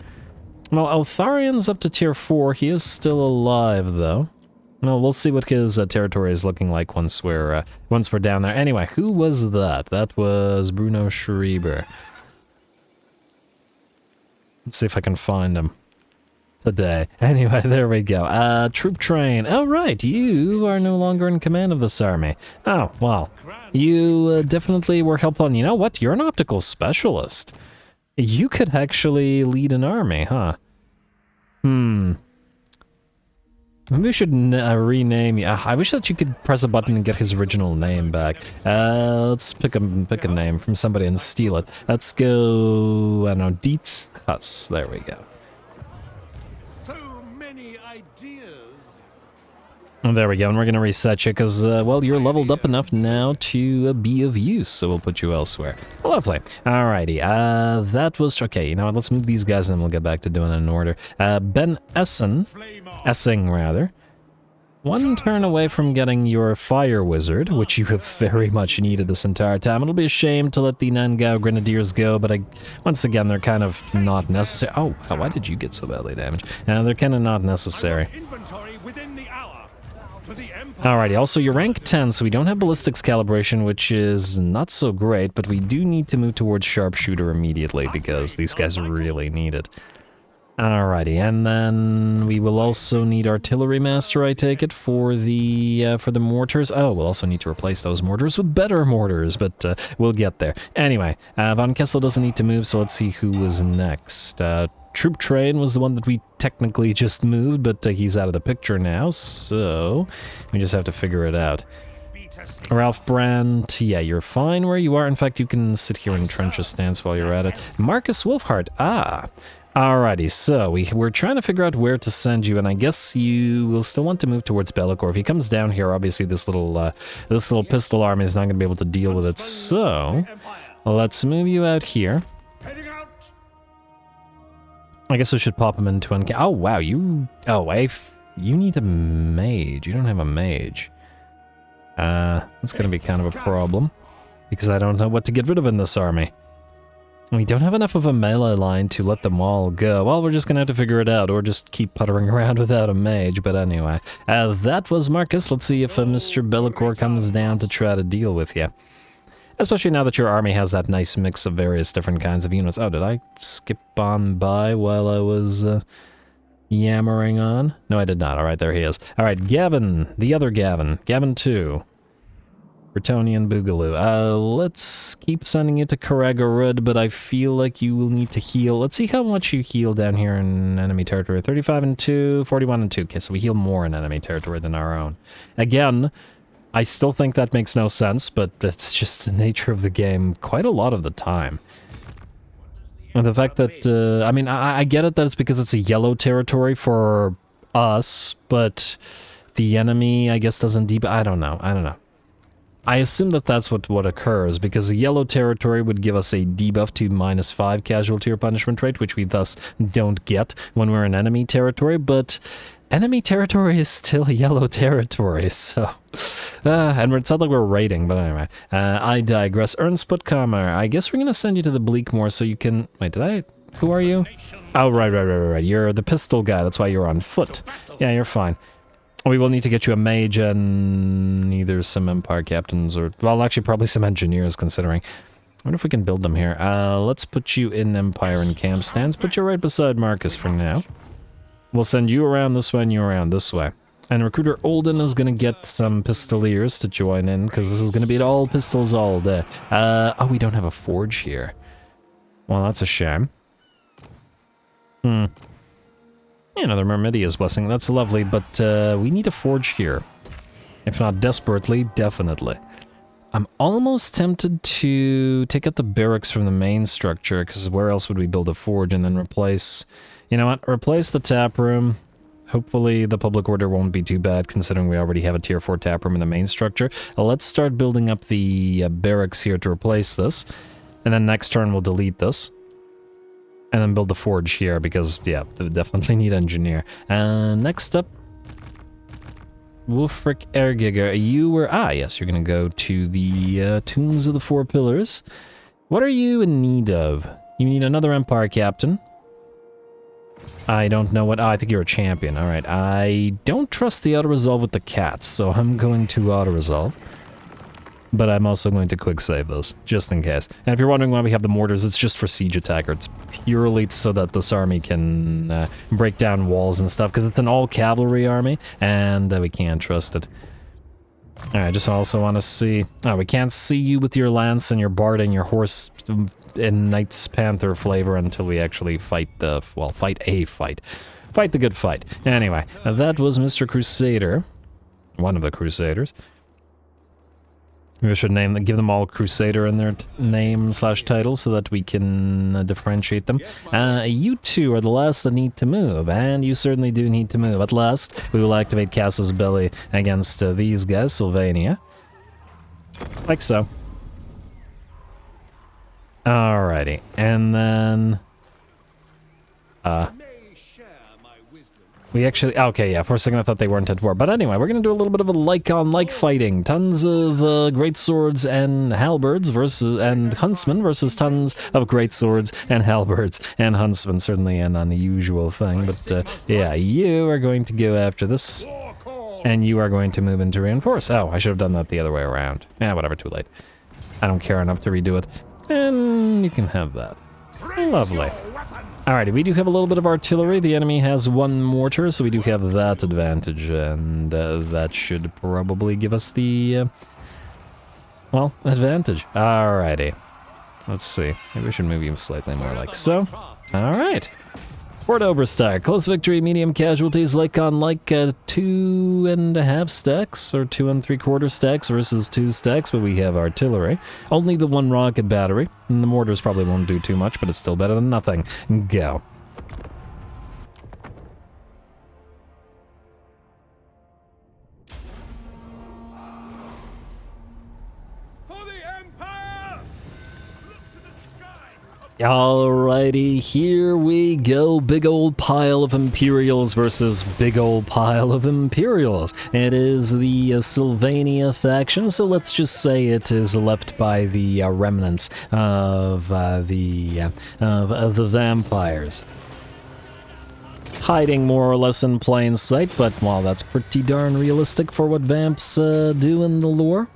Well, Altharian's up to tier 4, he is still alive, though. Well, we'll see what his territory is looking like once we're down there. Anyway, who was that? That was Bruno Schreiber. Let's see if I can find him today. Anyway, there we go. Troop train. Oh, right, you are no longer in command of this army. Oh, well, you definitely were helpful. And you know what? You're an optical specialist. You could actually lead an army, huh? Maybe we should rename you. I wish that you could press a button and get his original name back. Let's pick a name from somebody and steal it. Let's go, I don't know, Dietz Huss. There we go. So many ideas. And there we go, and we're going to reset you because, well, you're leveled up enough now to be of use, so we'll put you elsewhere. Lovely. Alrighty, that was... Okay, you know what, let's move these guys and then we'll get back to doing it in order. Ben Essing, rather. One turn away from getting your Fire Wizard, which you have very much needed this entire time. It'll be a shame to let the Nangao Grenadiers go, but once again, they're kind of not necessary. Oh, why did you get so badly damaged? They're kind of not necessary. Inventory within the hour. Alrighty, also you're rank 10, so we don't have ballistics calibration, which is not so great, but we do need to move towards sharpshooter immediately because these guys really need it. Alrighty, and then we will also need artillery master, I take it, for the mortars. Oh, we'll also need to replace those mortars with better mortars, but we'll get there. Anyway, Von Kessel doesn't need to move, so let's see who was next. Troop Train was the one that we technically just moved, but he's out of the picture now, so we just have to figure it out. Ralph Brandt, yeah, you're fine where you are. In fact, you can sit here and trench a stance while you're at it. Marcus Wolfhard, alrighty, so we're trying to figure out where to send you, and I guess you will still want to move towards Bellicor. If he comes down here, obviously this little pistol army is not going to be able to deal with it, so let's move you out here. I guess we should pop him into an... Oh, wow, you need a mage. You don't have a mage. That's going to be kind of a problem, because I don't know what to get rid of in this army. We don't have enough of a melee line to let them all go. Well, we're just going to have to figure it out, or just keep puttering around without a mage, but anyway. That was Marcus. Let's see if Mr. Bellicor comes down to try to deal with you. Especially now that your army has that nice mix of various different kinds of units. Oh, did I skip on by while I was yammering on? No, I did not. Alright, there he is. Alright, Gavin. The other Gavin. Gavin 2. Bretonian Boogaloo. Let's keep sending you to Karagorud, but I feel like you will need to heal. Let's see how much you heal down here in enemy territory. 35 and 2, 41 and 2. Okay, so we heal more in enemy territory than our own. Again... I still think that makes no sense, but that's just the nature of the game quite a lot of the time. And the fact that, I mean, I get it that it's because it's a yellow territory for us, but the enemy, I guess, doesn't I don't know. I assume that that's what occurs, because the yellow territory would give us a debuff to -5 casualty or punishment rate, which we thus don't get when we're in enemy territory, but... Enemy territory is still yellow territory, so... and it's not like we're raiding, but anyway. I digress. Ernst Puttkammer, I guess we're gonna send you to the Bleakmoor so you can... Wait, Who are you? Oh, right. You're the pistol guy, that's why you're on foot. Yeah, you're fine. We will need to get you a mage and either some Empire captains or... Well, actually, probably some engineers, considering. I wonder if we can build them here. Let's put you in Empire and camp stands. Put you right beside Marcus for now. We'll send you around this way and you around this way. And Recruiter Olden is going to get some Pistoliers to join in, because this is going to be all pistols all day. Oh, we don't have a forge here. Well, that's a shame. Yeah, another Myrmidia's Blessing. That's lovely, but we need a forge here. If not desperately, definitely. I'm almost tempted to take out the barracks from the main structure, because where else would we build a forge and then replace... You know what? Replace the tap room. Hopefully the public order won't be too bad, considering we already have a tier 4 tap room in the main structure. Let's start building up the barracks here to replace this. And then next turn we'll delete this. And then build the forge here, because, yeah, they definitely need engineer. Next up... Wolfric Ergiger, you were... yes, you're gonna go to the Tombs of the Four Pillars. What are you in need of? You need another Empire Captain. I don't know what... I think you're a champion. Alright, I don't trust the auto-resolve with the cats, so I'm going to auto-resolve. But I'm also going to quick save this, just in case. And if you're wondering why we have the mortars, it's just for siege attacker. It's purely so that this army can break down walls and stuff, because it's an all-cavalry army, and we can't trust it. Alright, I just also want to see... Oh, we can't see you with your lance and your bard and your horse in Knight's Panther flavor until we actually fight the... Well, fight a fight. Fight the good fight. Anyway, that was Mr. Crusader. One of the Crusaders. We should give them all Crusader in their name/title so that we can differentiate them. You two are the last that need to move, and you certainly do need to move. At last, we will activate CASUS BELLI against these guys, Sylvania. Like so. Alrighty, and then... we actually... okay, yeah, for a second I thought they weren't at war. But anyway, we're going to do a little bit of a like-on-like fighting. Tons of great swords and halberds and huntsmen versus tons of great swords and halberds and huntsmen. Certainly an unusual thing, but yeah, you are going to go after this. And you are going to move into reinforce. Oh, I should have done that the other way around. Yeah, whatever, too late. I don't care enough to redo it. And you can have that. Lovely. Alrighty, we do have a little bit of artillery. The enemy has one mortar, so we do have that advantage, and that should probably give us the, well, advantage. Alrighty. Let's see. Maybe we should move you slightly more like so. Alright. Fort Oberstein. Close victory, medium casualties, like on like 2.5 stacks, or 2 3/4 stacks versus 2 stacks, but we have artillery. Only the 1 rocket battery, and the mortars probably won't do too much, but it's still better than nothing. Go. Alrighty, here we go. Big old pile of Imperials versus big old pile of Imperials. It is the Sylvania faction, so let's just say it is left by the remnants of the vampires. Hiding more or less in plain sight, but well, that's pretty darn realistic for what vamps do in the lore.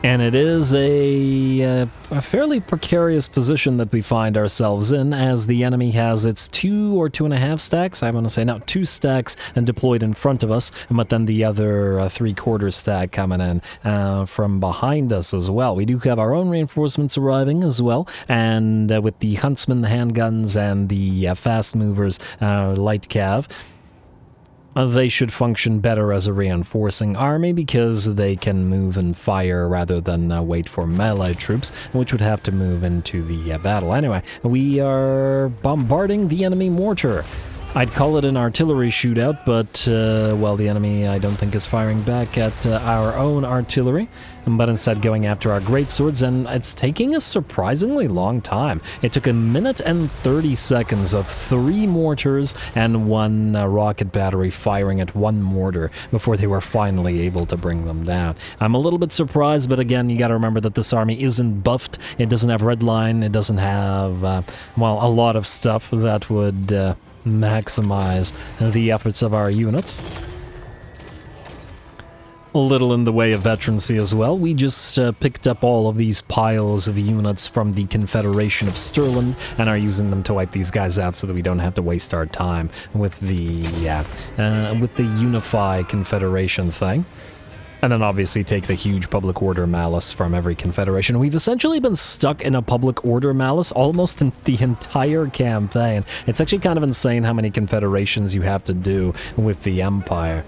And it is a fairly precarious position that we find ourselves in, as the enemy has its 2 or 2.5 stacks, I want to say, no, 2 stacks and deployed in front of us, but then the other 3/4 stack coming in from behind us as well. We do have our own reinforcements arriving as well, and with the huntsmen, the handguns, and the fast movers, light cav, they should function better as a reinforcing army because they can move and fire rather than wait for melee troops, which would have to move into the battle. Anyway, we are bombarding the enemy mortar. I'd call it an artillery shootout, but, well, the enemy, I don't think, is firing back at our own artillery, but instead going after our greatswords, and it's taking a surprisingly long time. It took 1 minute and 30 seconds of 3 mortars and 1 rocket battery firing at 1 mortar before they were finally able to bring them down. I'm a little bit surprised, but again, you gotta remember that this army isn't buffed. It doesn't have red line, it doesn't have, well, a lot of stuff that would maximize the efforts of our units. A little in the way of veterancy as well. We just picked up all of these piles of units from the Confederation of Stirland and are using them to wipe these guys out so that we don't have to waste our time with the Unify Confederation thing. And then obviously take the huge public order malice from every confederation. We've essentially been stuck in a public order malice almost in the entire campaign. It's actually kind of insane how many confederations you have to do with the Empire.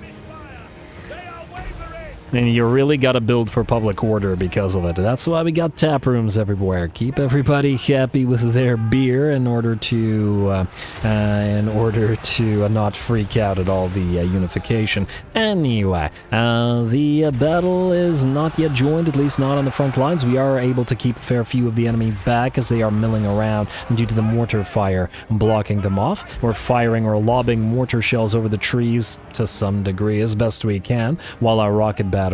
And you really gotta build for public order because of it. That's why we got tap rooms everywhere. Keep everybody happy with their beer in order to not freak out at all the unification. Anyway, the battle is not yet joined, at least not on the front lines. We are able to keep a fair few of the enemy back as they are milling around due to the mortar fire blocking them off. We're firing or lobbing mortar shells over the trees to some degree as best we can, while our rocket battery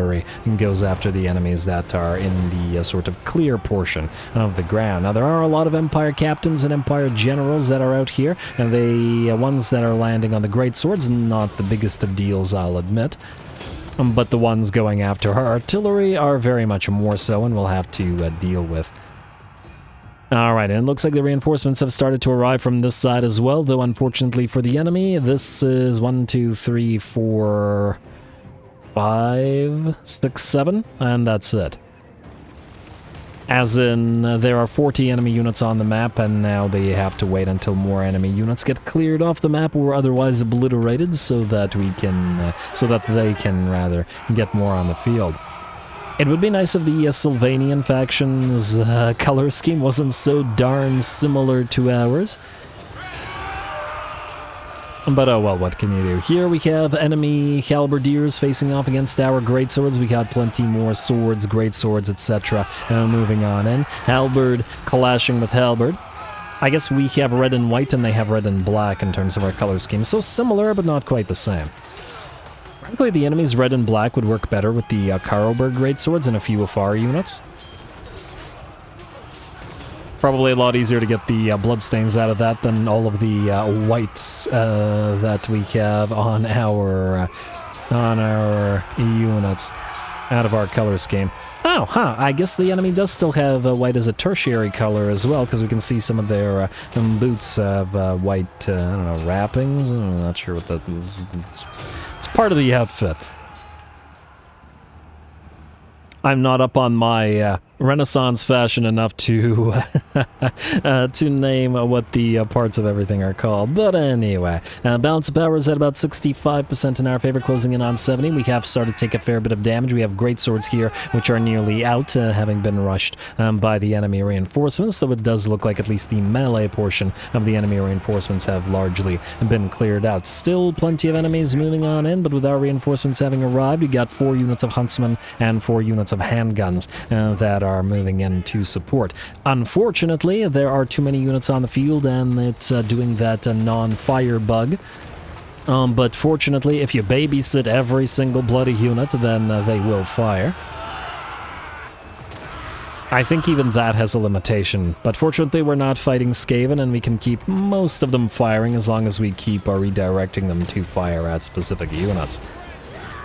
goes after the enemies that are in the sort of clear portion of the ground. Now, there are a lot of Empire captains and Empire generals that are out here, and the ones that are landing on the great swords, not the biggest of deals, I'll admit. But the ones going after our artillery are very much more so, and we'll have to deal with. Alright, and it looks like the reinforcements have started to arrive from this side as well, though unfortunately for the enemy, this is 1, 2, 3, 4... 5, 6, 7, and that's it. As in, there are 40 enemy units on the map, and now they have to wait until more enemy units get cleared off the map or otherwise obliterated, so that we can, so that they can rather get more on the field. It would be nice if the Sylvanian faction's color scheme wasn't so darn similar to ours. But oh well, what can you do? Here we have enemy halberdiers facing off against our greatswords. We got plenty more swords, greatswords, etc. Moving on in. Halberd clashing with halberd. I guess we have red and white and they have red and black in terms of our color scheme. So similar, but not quite the same. Frankly, the enemy's red and black would work better with the Karlberg greatswords and a few of our units. Probably a lot easier to get the bloodstains out of that than all of the whites that we have on our units out of our color scheme. Oh, huh, I guess the enemy does still have white as a tertiary color as well, because we can see some of their boots have white, I don't know, wrappings? I'm not sure what that is. It's part of the outfit. I'm not up on my Renaissance fashion enough to to name what the parts of everything are called. But anyway, balance of power is at about 65% in our favor, closing in on 70. We have started to take a fair bit of damage. We have great swords here, which are nearly out, having been rushed by the enemy reinforcements, though it does look like at least the melee portion of the enemy reinforcements have largely been cleared out. Still plenty of enemies moving on in, but with our reinforcements having arrived, we got 4 units of huntsmen and 4 units of handguns that are moving in to support. Unfortunately, there are too many units on the field, and it's doing that non-fire bug. But fortunately, if you babysit every single bloody unit, then they will fire. I think even that has a limitation, but fortunately we're not fighting Skaven, and we can keep most of them firing as long as we keep redirecting them to fire at specific units.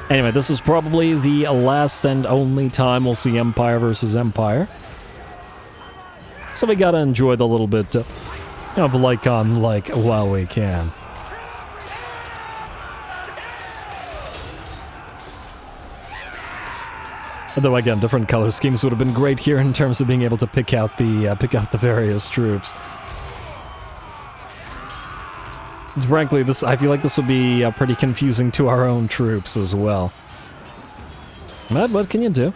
Anyway, this is probably the last and only time we'll see Empire versus Empire. So we gotta enjoy the little bit of like on like while we can. Although again, different color schemes would have been great here in terms of being able to pick out the various troops. Frankly, I feel like this would be pretty confusing to our own troops as well. But what can you do?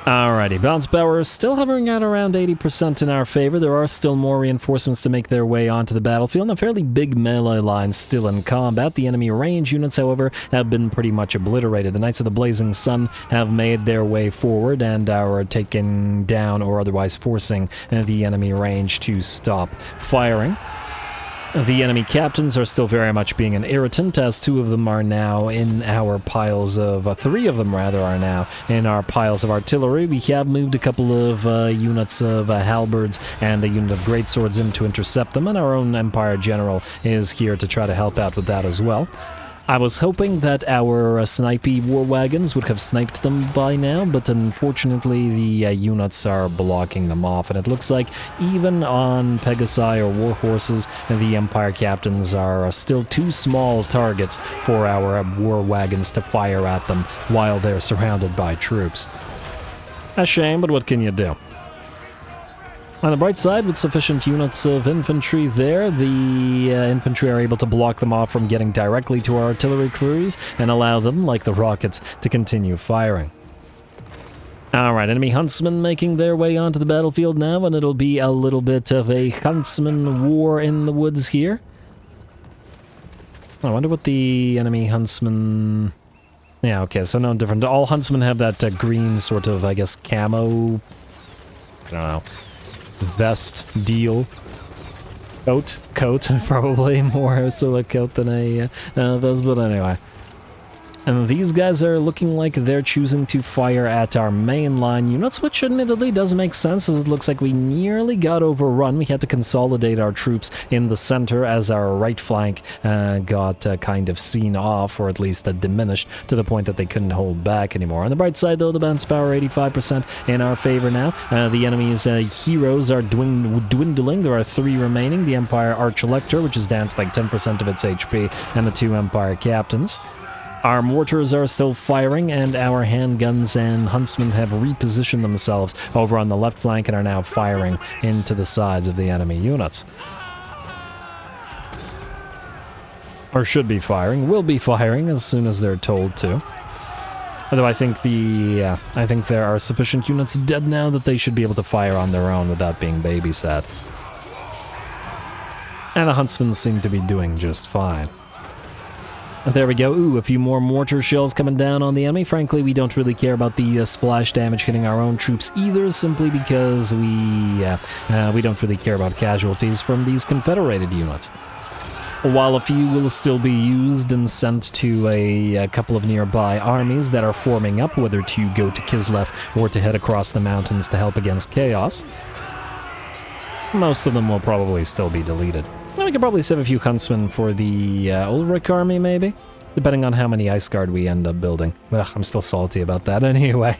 Alrighty, bounce power is still hovering at around 80% in our favor. There are still more reinforcements to make their way onto the battlefield, and a fairly big melee line still in combat. The enemy range units, however, have been pretty much obliterated. The Knights of the Blazing Sun have made their way forward and are taking down or otherwise forcing the enemy range to stop firing. The enemy captains are still very much being an irritant, as 2 of them are now in our piles of... 3 of them, rather, are now in our piles of artillery. We have moved a couple of units of halberds and a unit of greatswords in to intercept them, and our own Empire General is here to try to help out with that as well. I was hoping that our snipey war wagons would have sniped them by now, but unfortunately the units are blocking them off, and it looks like even on Pegasi or war horses, the Empire captains are still too small targets for our war wagons to fire at them while they're surrounded by troops. A shame, but what can you do? On the bright side, with sufficient units of infantry there, the infantry are able to block them off from getting directly to our artillery crews and allow them, like the rockets, to continue firing. Alright, enemy huntsmen making their way onto the battlefield now, and it'll be a little bit of a huntsman war in the woods here. I wonder what the enemy huntsmen... Yeah, okay, so no different. All huntsmen have that green sort of, I guess, camo... I don't know... vest deal. Coat, probably more so a coat than a vest, but anyway. And these guys are looking like they're choosing to fire at our mainline units, which admittedly does make sense, as it looks like we nearly got overrun. We had to consolidate our troops in the center as our right flank got kind of seen off, or at least diminished to the point that they couldn't hold back anymore. On the bright side, though, the bounce power 85% in our favor now. The enemy's heroes are dwindling. There are 3 remaining. The Empire Arch Elector, which is down to like 10% of its HP, and the 2 Empire captains. Our mortars are still firing, and our handguns and huntsmen have repositioned themselves over on the left flank and are now firing into the sides of the enemy units. Or should be firing, will be firing as soon as they're told to. Although I think there are sufficient units dead now that they should be able to fire on their own without being babysat. And the huntsmen seem to be doing just fine. And there we go. Ooh, a few more mortar shells coming down on the enemy. Frankly, we don't really care about the splash damage hitting our own troops either, simply because we don't really care about casualties from these Confederated units. While a few will still be used and sent to a couple of nearby armies that are forming up, whether to go to Kislev or to head across the mountains to help against chaos, most of them will probably still be deleted. And we could probably save a few huntsmen for the Ulrich army, maybe? Depending on how many Ice Guard we end up building. Ugh, I'm still salty about that anyway.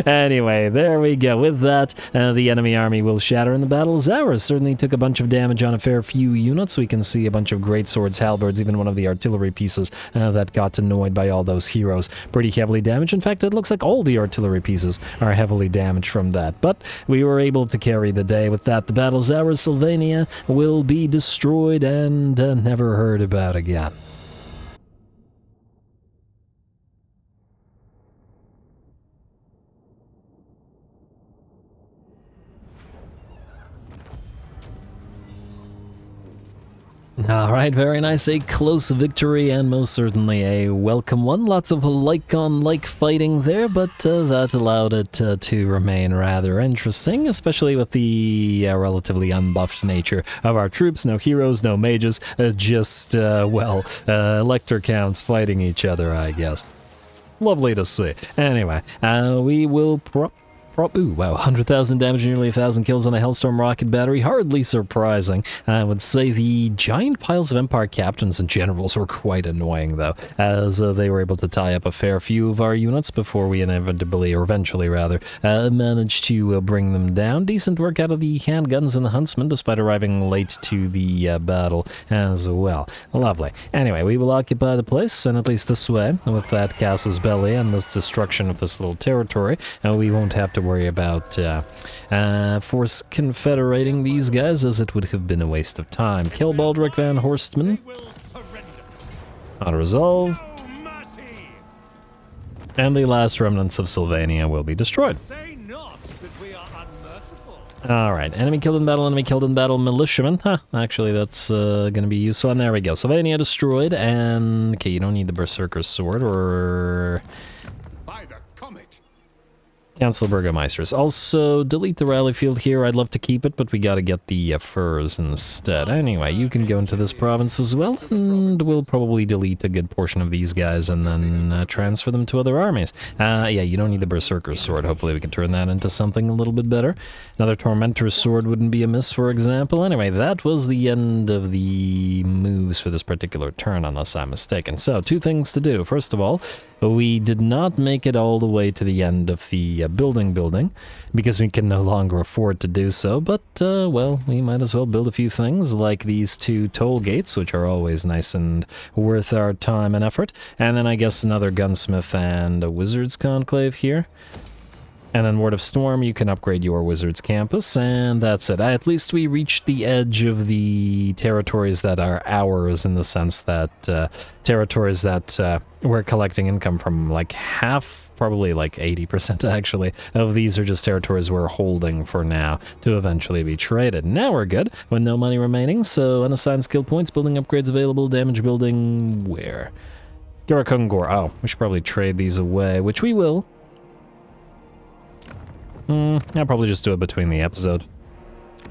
Anyway, there we go. With that, the enemy army will shatter and the battle is ours. Certainly took a bunch of damage on a fair few units. We can see a bunch of greatswords, halberds, even one of the artillery pieces that got annoyed by all those heroes. Pretty heavily damaged. In fact, it looks like all the artillery pieces are heavily damaged from that. But we were able to carry the day. With that, the battle's ours. Sylvania will be destroyed and never heard about again. Alright, very nice. A close victory and most certainly a welcome one. Lots of like-on-like fighting there, but that allowed it to remain rather interesting, especially with the relatively unbuffed nature of our troops. No heroes, no mages, just, Elector counts fighting each other, I guess. Lovely to see. Anyway, we will ooh, wow, 100,000 damage, nearly 1,000 kills on a Hellstorm rocket battery. Hardly surprising. I would say the giant piles of Empire captains and generals were quite annoying, though, as they were able to tie up a fair few of our units before we inevitably, or eventually rather, managed to bring them down. Decent work out of the handguns and the huntsmen, despite arriving late to the battle as well. Lovely. Anyway, we will occupy the place, and at least this way, with that CASUS BELLI and this destruction of this little territory, we won't have to worry about force confederating these guys, as it would have been a waste of time. Kill Baldric van Horstman. Unresolved. And the last remnants of Sylvania will be destroyed. Alright, enemy killed in battle, militiaman. Huh, actually that's gonna be useful. And there we go. Sylvania destroyed, and okay, you don't need the Berserker's sword, or Council Burgomeisters. Also, delete the rally field here. I'd love to keep it, but we gotta get the furs instead. Anyway, you can go into this province as well, and we'll probably delete a good portion of these guys and then transfer them to other armies. Yeah, you don't need the Berserker's sword. Hopefully we can turn that into something a little bit better. Another Tormentor's sword wouldn't be amiss, for example. Anyway, that was the end of the moves for this particular turn, unless I'm mistaken. So, two things to do. First of all, we did not make it all the way to the end of the building, because we can no longer afford to do so, but, well, we might as well build a few things, like these two toll gates, which are always nice and worth our time and effort, and then I guess another gunsmith and a wizard's conclave here. And then Word of Storm, you can upgrade your Wizard's Campus, and that's it. At least we reached the edge of the territories that are ours, in the sense that territories that we're collecting income from, like half, probably like 80% actually, of these are just territories we're holding for now to eventually be traded. Now we're good, with no money remaining, so unassigned skill points, building upgrades available, damage building, where? Garakungor, oh, we should probably trade these away, which we will. I'll probably just do it between the episode.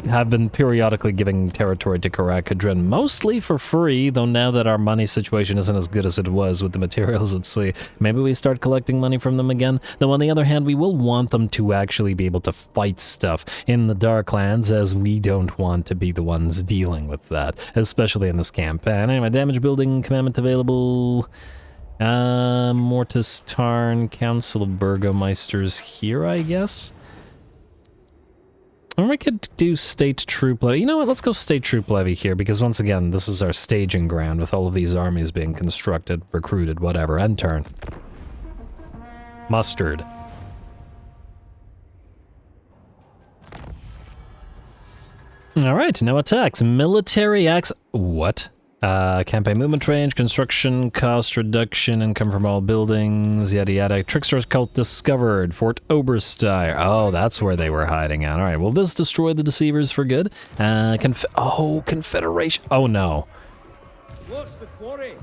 I've been periodically giving territory to Karakadrin, mostly for free, though now that our money situation isn't as good as it was with the materials at sea, maybe we start collecting money from them again. Though on the other hand, we will want them to actually be able to fight stuff in the Darklands, as we don't want to be the ones dealing with that, especially in this campaign. Anyway, damage building commandment available. Mortis Tarn, Council of Burgomeisters here, I guess. Or we could do state troop levy. You know what, let's go state troop levy here, because once again, this is our staging ground with all of these armies being constructed, recruited, whatever. End turn. Mustard. Alright, no attacks. Military acts. What? Campaign movement range, construction, cost reduction, income from all buildings, yada yada. Trickster's cult discovered. Fort Oberstyre. Oh, that's where they were hiding out. Alright, will this destroy the deceivers for good? Confederation. Oh no. What's the quarry?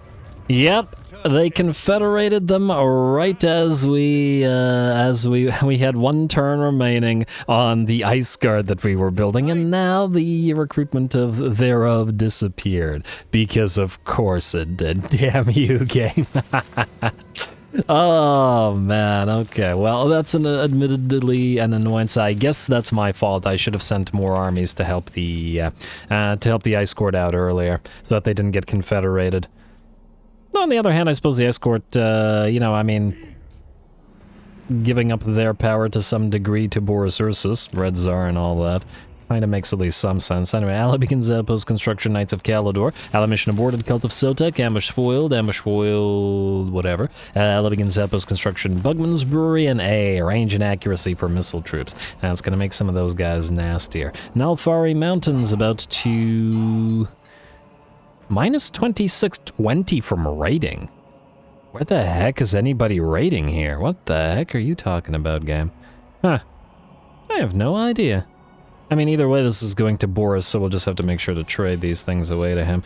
Yep, they confederated them right as we had one turn remaining on the ice guard that we were building, and now the recruitment thereof disappeared because of course it did. Damn you, game. Oh man, okay, well that's admittedly an annoyance. I guess that's my fault. I should have sent more armies to help the ice guard out earlier so that they didn't get confederated. On the other hand, I suppose the escort, you know, I mean, giving up their power to some degree to Boris Ursus, Red Tsar and all that, kind of makes at least some sense. Anyway, Ala begins post-construction Knights of Kalador. Ala mission aborted, Cult of Sotek, ambush foiled, whatever. Ala begins post-construction Bugman's Brewery, and range and accuracy for missile troops. That's going to make some of those guys nastier. Nalfari Mountains about to... Minus 2620 from raiding. Where the heck is anybody raiding here? What the heck are you talking about, game? Huh. I have no idea. I mean, either way, this is going to Boris, so we'll just have to make sure to trade these things away to him.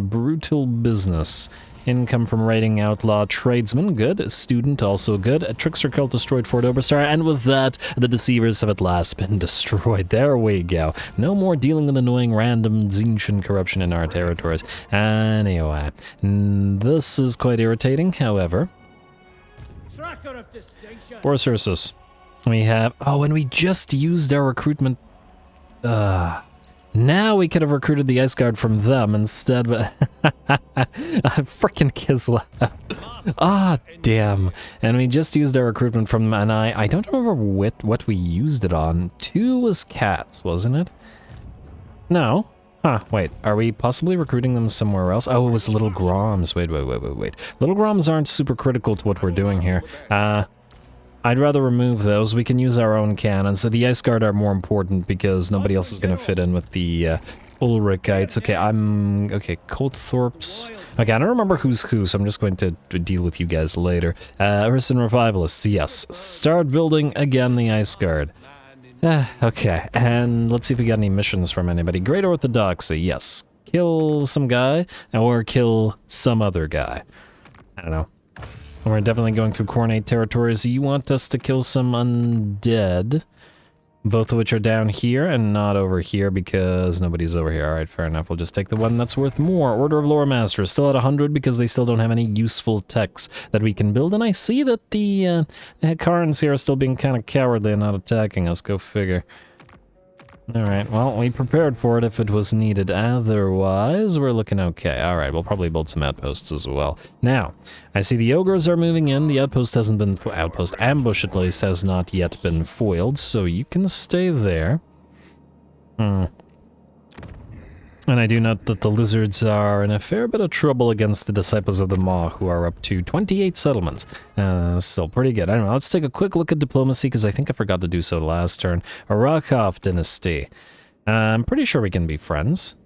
Brutal business. Income from raiding outlaw tradesman, good. Student, also good. A trickster cult destroyed Fort Oberstar, and with that, the deceivers have at last been destroyed. There we go. No more dealing with annoying random Zinchen corruption in our territories. Anyway, this is quite irritating, however. Tracker of distinction. Boris Ursus. We have... Oh, and we just used our recruitment... Now we could have recruited the ice guard from them instead, but frickin' Kislev. Damn. And we just used our recruitment from them, and I don't remember what we used it on. 2 was cats, wasn't it? No. Huh, wait, are we possibly recruiting them somewhere else? Oh, it was Little Groms. Wait. Little Groms aren't super critical to what we're doing here. I'd rather remove those. We can use our own cannons. So the Ice Guard are more important because nobody else is going to fit in with the Ulrichites. Okay, okay, Coltthorpe's... Okay, I don't remember who's who, so I'm just going to deal with you guys later. Urson Revivalists, yes. Start building again the Ice Guard. Okay, and let's see if we got any missions from anybody. Great Orthodoxy, yes. Kill some guy, or kill some other guy. I don't know. We're definitely going through Coronate territories. You want us to kill some undead, both of which are down here and not over here because nobody's over here. Alright, fair enough. We'll just take the one that's worth more. Order of Lore Masters, still at 100 because they still don't have any useful techs that we can build. And I see that the Karns here are still being kind of cowardly and not attacking us. Go figure. Alright, well, we prepared for it if it was needed. Otherwise, we're looking okay. Alright, we'll probably build some outposts as well. Now, I see the ogres are moving in. The outpost hasn't been... ambush at least has not yet been foiled, so you can stay there. And I do note that the lizards are in a fair bit of trouble against the Disciples of the Maw, who are up to 28 settlements. Still pretty good. I don't know, let's take a quick look at diplomacy, because I think I forgot to do so last turn. Arakov dynasty. I'm pretty sure we can be friends.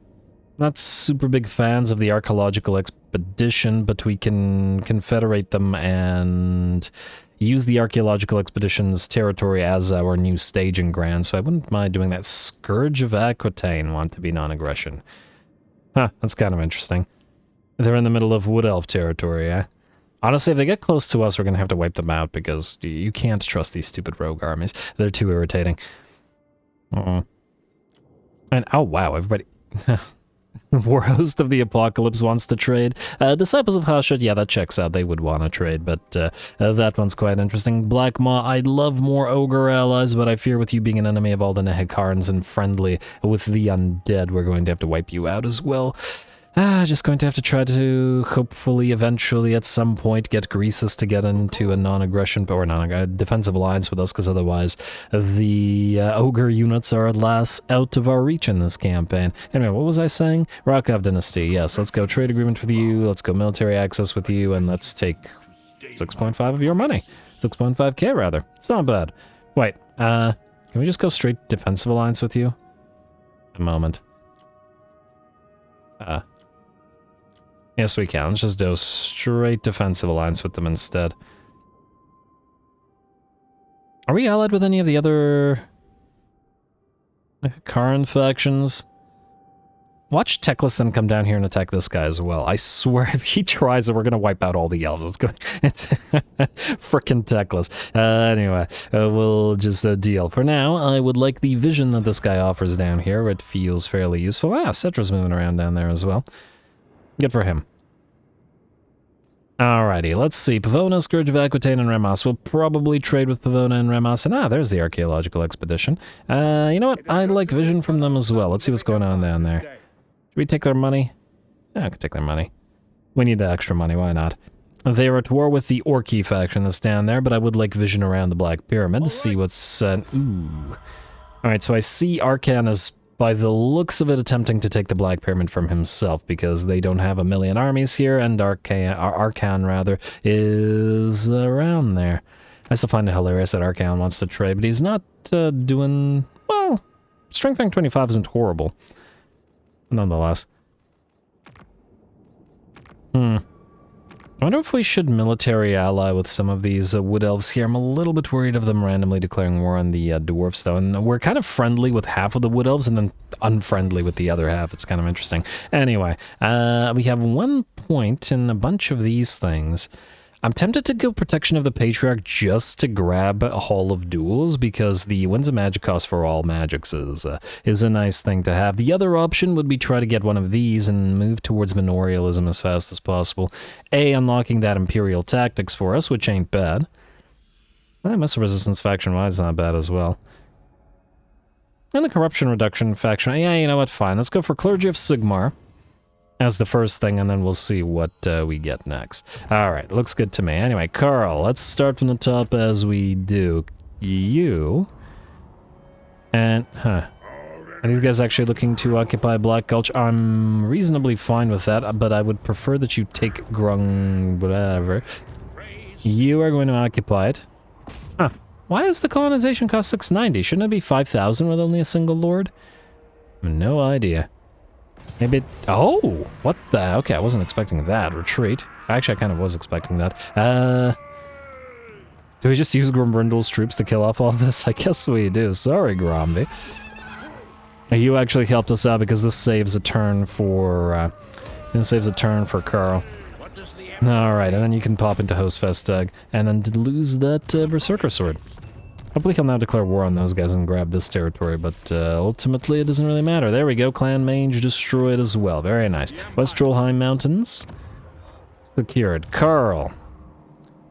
Not super big fans of the archaeological expedition, but we can confederate them and use the archaeological expedition's territory as our new staging ground, so I wouldn't mind doing that. Scourge of Aquitaine want to be non-aggression. Huh, that's kind of interesting. They're in the middle of Wood Elf territory, eh? Honestly, if they get close to us, we're gonna have to wipe them out, because you can't trust these stupid rogue armies. They're too irritating. And, oh wow, everybody... Warhost of the Apocalypse wants to trade. Disciples of Hashut, yeah, that checks out. They would want to trade, but that one's quite interesting. Black Maw, I'd love more Ogre allies, but I fear with you being an enemy of all the Nehekarns and friendly with the undead, we're going to have to wipe you out as well. Just going to have to try to hopefully eventually at some point get Greases to get into a non-aggression or non-defensive alliance with us, because otherwise the Ogre units are at last out of our reach in this campaign. Anyway, what was I saying? Rakov Dynasty, yes, let's go trade agreement with you, let's go military access with you, and let's take 6.5 of your money. 6.5k rather. It's not bad. Wait, can we just go straight defensive alliance with you? A moment. Yes, we can. Let's just do straight defensive alliance with them instead. Are we allied with any of the other current factions? Watch Teclis then come down here and attack this guy as well. I swear, if he tries it, we're gonna wipe out all the elves. Let's go. It's frickin' Teclis. Anyway, we'll just deal. For now, I would like the vision that this guy offers down here. It feels fairly useful. Cetra's moving around down there as well. Good for him. Alrighty, let's see. Pavona, Scourge of Aquitaine, and Remos. We'll probably trade with Pavona and Remos. And there's the archaeological expedition. You know what? I'd like vision from them as well. Let's see what's going on down there. Should we take their money? Yeah, I could take their money. We need the extra money, why not? They're at war with the Orky faction that's down there, but I would like vision around the Black Pyramid to see what's... ooh. Alright, so I see Arcan as, by the looks of it, attempting to take the Black Pyramid from himself, because they don't have a million armies here, and Arcan rather, is around there. I still find it hilarious that Arcan wants to trade, but he's not doing... well, strength rank 25 isn't horrible. Nonetheless. I wonder if we should military ally with some of these wood elves here. I'm a little bit worried of them randomly declaring war on the dwarfs, though. And we're kind of friendly with half of the wood elves and then unfriendly with the other half. It's kind of interesting. Anyway, we have 1 point in a bunch of these things. I'm tempted to go Protection of the Patriarch just to grab a Hall of Duels, because the Winds of Magic cost for all magics is a nice thing to have. The other option would be try to get one of these and move towards Manorialism as fast as possible. Unlocking that Imperial Tactics for us, which ain't bad. Missile Resistance faction-wide is not bad as well. And the Corruption Reduction faction, yeah, you know what, fine. Let's go for Clergy of Sigmar as the first thing, and then we'll see what we get next. Alright, looks good to me. Anyway, Karl, let's start from the top as we do. You... and... Are these guys actually looking to occupy Black Gulch? I'm reasonably fine with that, but I would prefer that you take Grung... whatever. You are going to occupy it. Why is the colonization cost 690? Shouldn't it be 5,000 with only a single lord? No idea. Maybe... oh! What the... okay, I wasn't expecting that. Retreat. Actually, I kind of was expecting that. Do we just use Grombrindle's troops to kill off all of this? I guess we do. Sorry, Gromby. You actually helped us out because this saves a turn for... this saves a turn for Karl. Alright, and then you can pop into Host Festag, and then lose that Berserker Sword. Hopefully he'll now declare war on those guys and grab this territory, but ultimately it doesn't really matter. There we go, Clan Mange destroyed as well. Very nice. West Trollheim Mountains. Secured. Karl.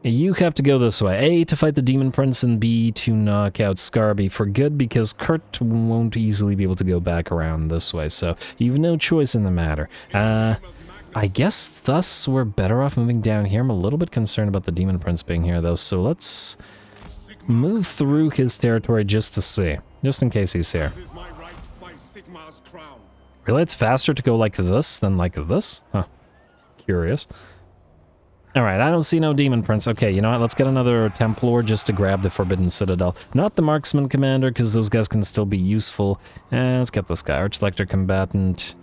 You have to go this way. A, to fight the Demon Prince, and B, to knock out Skarby for good, because Kurt won't easily be able to go back around this way, so you've no choice in the matter. I guess thus we're better off moving down here. I'm a little bit concerned about the Demon Prince being here, though, so let's move through his territory just to see. Just in case he's here. Really? It's faster to go like this than like this? Huh. Curious. Alright, I don't see no Demon Prince. Okay, you know what? Let's get another Templar just to grab the Forbidden Citadel. Not the Marksman Commander, because those guys can still be useful. Let's get this guy. Arch-Lector Combatant.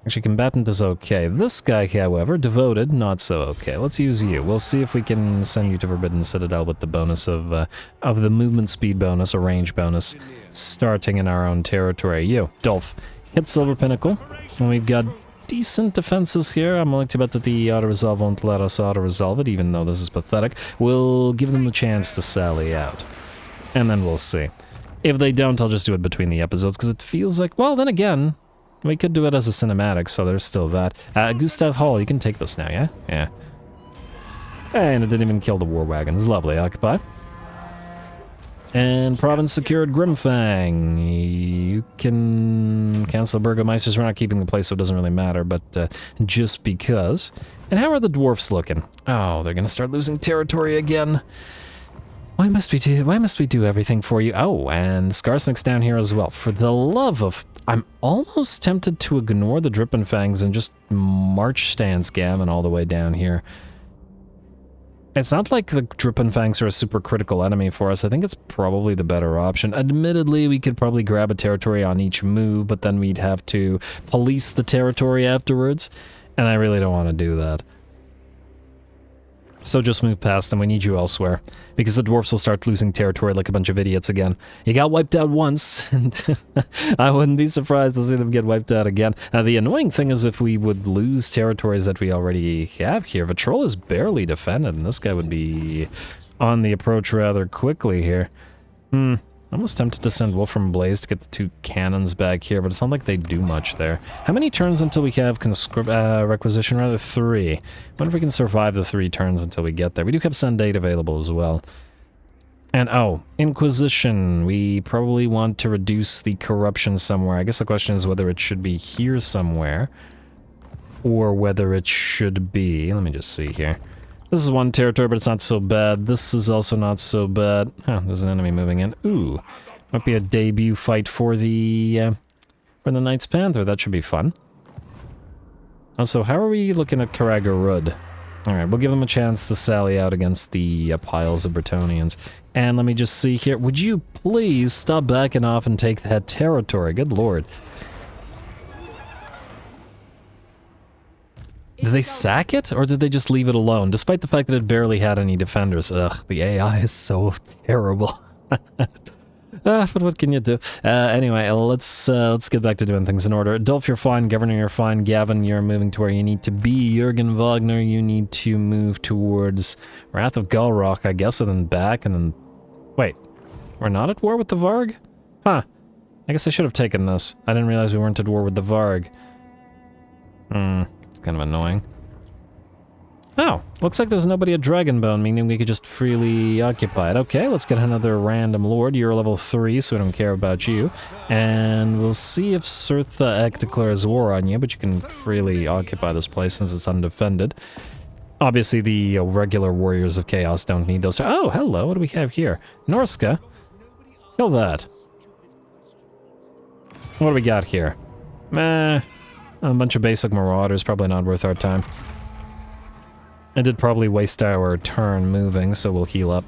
Actually, Combatant is okay. This guy, however, Devoted, not so okay. Let's use you. We'll see if we can send you to Forbidden Citadel with the bonus of the movement speed bonus or range bonus, starting in our own territory. You, Dolph, hit Silver Pinnacle, and we've got decent defenses here. I'm willing to bet that the auto-resolve won't let us auto-resolve it, even though this is pathetic. We'll give them the chance to sally out, and then we'll see. If they don't, I'll just do it between the episodes, because it feels like, well, then again, we could do it as a cinematic, so there's still that. Gustav Hall, you can take this now, yeah? Yeah. And it didn't even kill the war wagons. Lovely, occupy. And province secured Grimfang. You can cancel Burgomeisters. We're not keeping the place, so it doesn't really matter, but just because. And how are the dwarfs looking? Oh, they're gonna start losing territory again. Why must we do everything for you? Oh, and Skarsnik's down here as well. For the love of... I'm almost tempted to ignore the Drippin' Fangs and just march Stance Gammon all the way down here. It's not like the Drippin' Fangs are a super critical enemy for us. I think it's probably the better option. Admittedly, we could probably grab a territory on each move, but then we'd have to police the territory afterwards, and I really don't want to do that. So just move past them, we need you elsewhere. Because the dwarfs will start losing territory like a bunch of idiots again. You got wiped out once, and I wouldn't be surprised to see them get wiped out again. Now the annoying thing is if we would lose territories that we already have here. Vitrol is barely defended, and this guy would be on the approach rather quickly here. I'm almost tempted to send Wolfram Blaze to get the 2 cannons back here, but it's not like they do much there. How many turns until we have requisition? Rather 3. I wonder if we can survive the 3 turns until we get there. We do have Send Aid available as well. And oh, Inquisition. We probably want to reduce the corruption somewhere. I guess the question is whether it should be here somewhere, or whether it should be... Let me just see here. This is 1 territory, but it's not so bad. This is also not so bad. Oh, there's an enemy moving in. Ooh, might be a debut fight for the Knights Panther. That should be fun. Also, how are we looking at Karagarud? Alright, we'll give them a chance to sally out against the piles of Bretonnians. And let me just see here. Would you please stop backing off and take that territory? Good lord. Did they sack it, or did they just leave it alone? Despite the fact that it barely had any defenders. Ugh, the AI is so terrible. But what can you do? Anyway, let's get back to doing things in order. Dolph, you're fine. Governor, you're fine. Gavin, you're moving to where you need to be. Jürgen Wagner, you need to move towards Wrath of Galrock, I guess, and then back, and then... Wait, we're not at war with the Varg? Huh. I guess I should have taken this. I didn't realize we weren't at war with the Varg. It's kind of annoying. Oh, looks like there's nobody at Dragonbone, meaning we could just freely occupy it. Okay, let's get another random lord. You're level 3, so we don't care about you. And we'll see if Sirtha Ek declares war on you, but you can freely occupy this place since it's undefended. Obviously, the regular warriors of chaos don't need those. Oh, hello, what do we have here? Norska? Kill that. What do we got here? Meh. A bunch of basic marauders, probably not worth our time. It did probably waste our turn moving, so we'll heal up.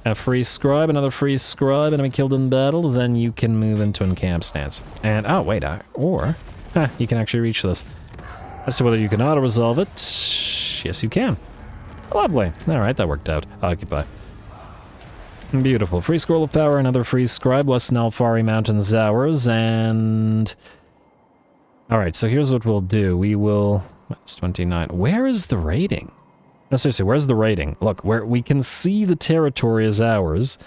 A free scribe, another free scribe, enemy killed in battle, then you can move into encamp stance. And, oh wait, you can actually reach this. As to whether you can auto-resolve it, yes you can. Lovely, alright, that worked out. Occupy. Beautiful. Free scroll of power, another free scribe, West Nalfari Mountains ours, and... Alright, so here's what we'll do. We will... That's 29. Where is the rating? No, seriously, where's the rating? Look, where we can see the territory is ours.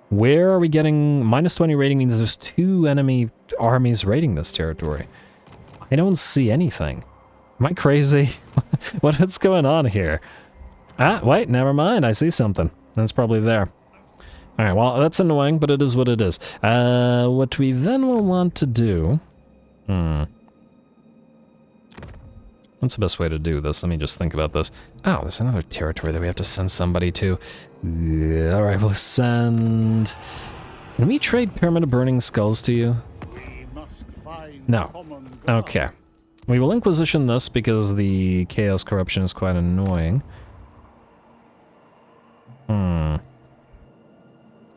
Where are we getting... Minus 20 rating means there's 2 enemy armies raiding this territory. I don't see anything. Am I crazy? What's going on here? Ah, wait, never mind. I see something. That's probably there. Alright, well, that's annoying, but it is what it is. What we then will want to do... What's the best way to do this? Let me just think about this. Oh, there's another territory that we have to send somebody to. Alright, we'll send... Can we trade Pyramid of Burning Skulls to you? No. Okay. We will Inquisition this because the Chaos Corruption is quite annoying.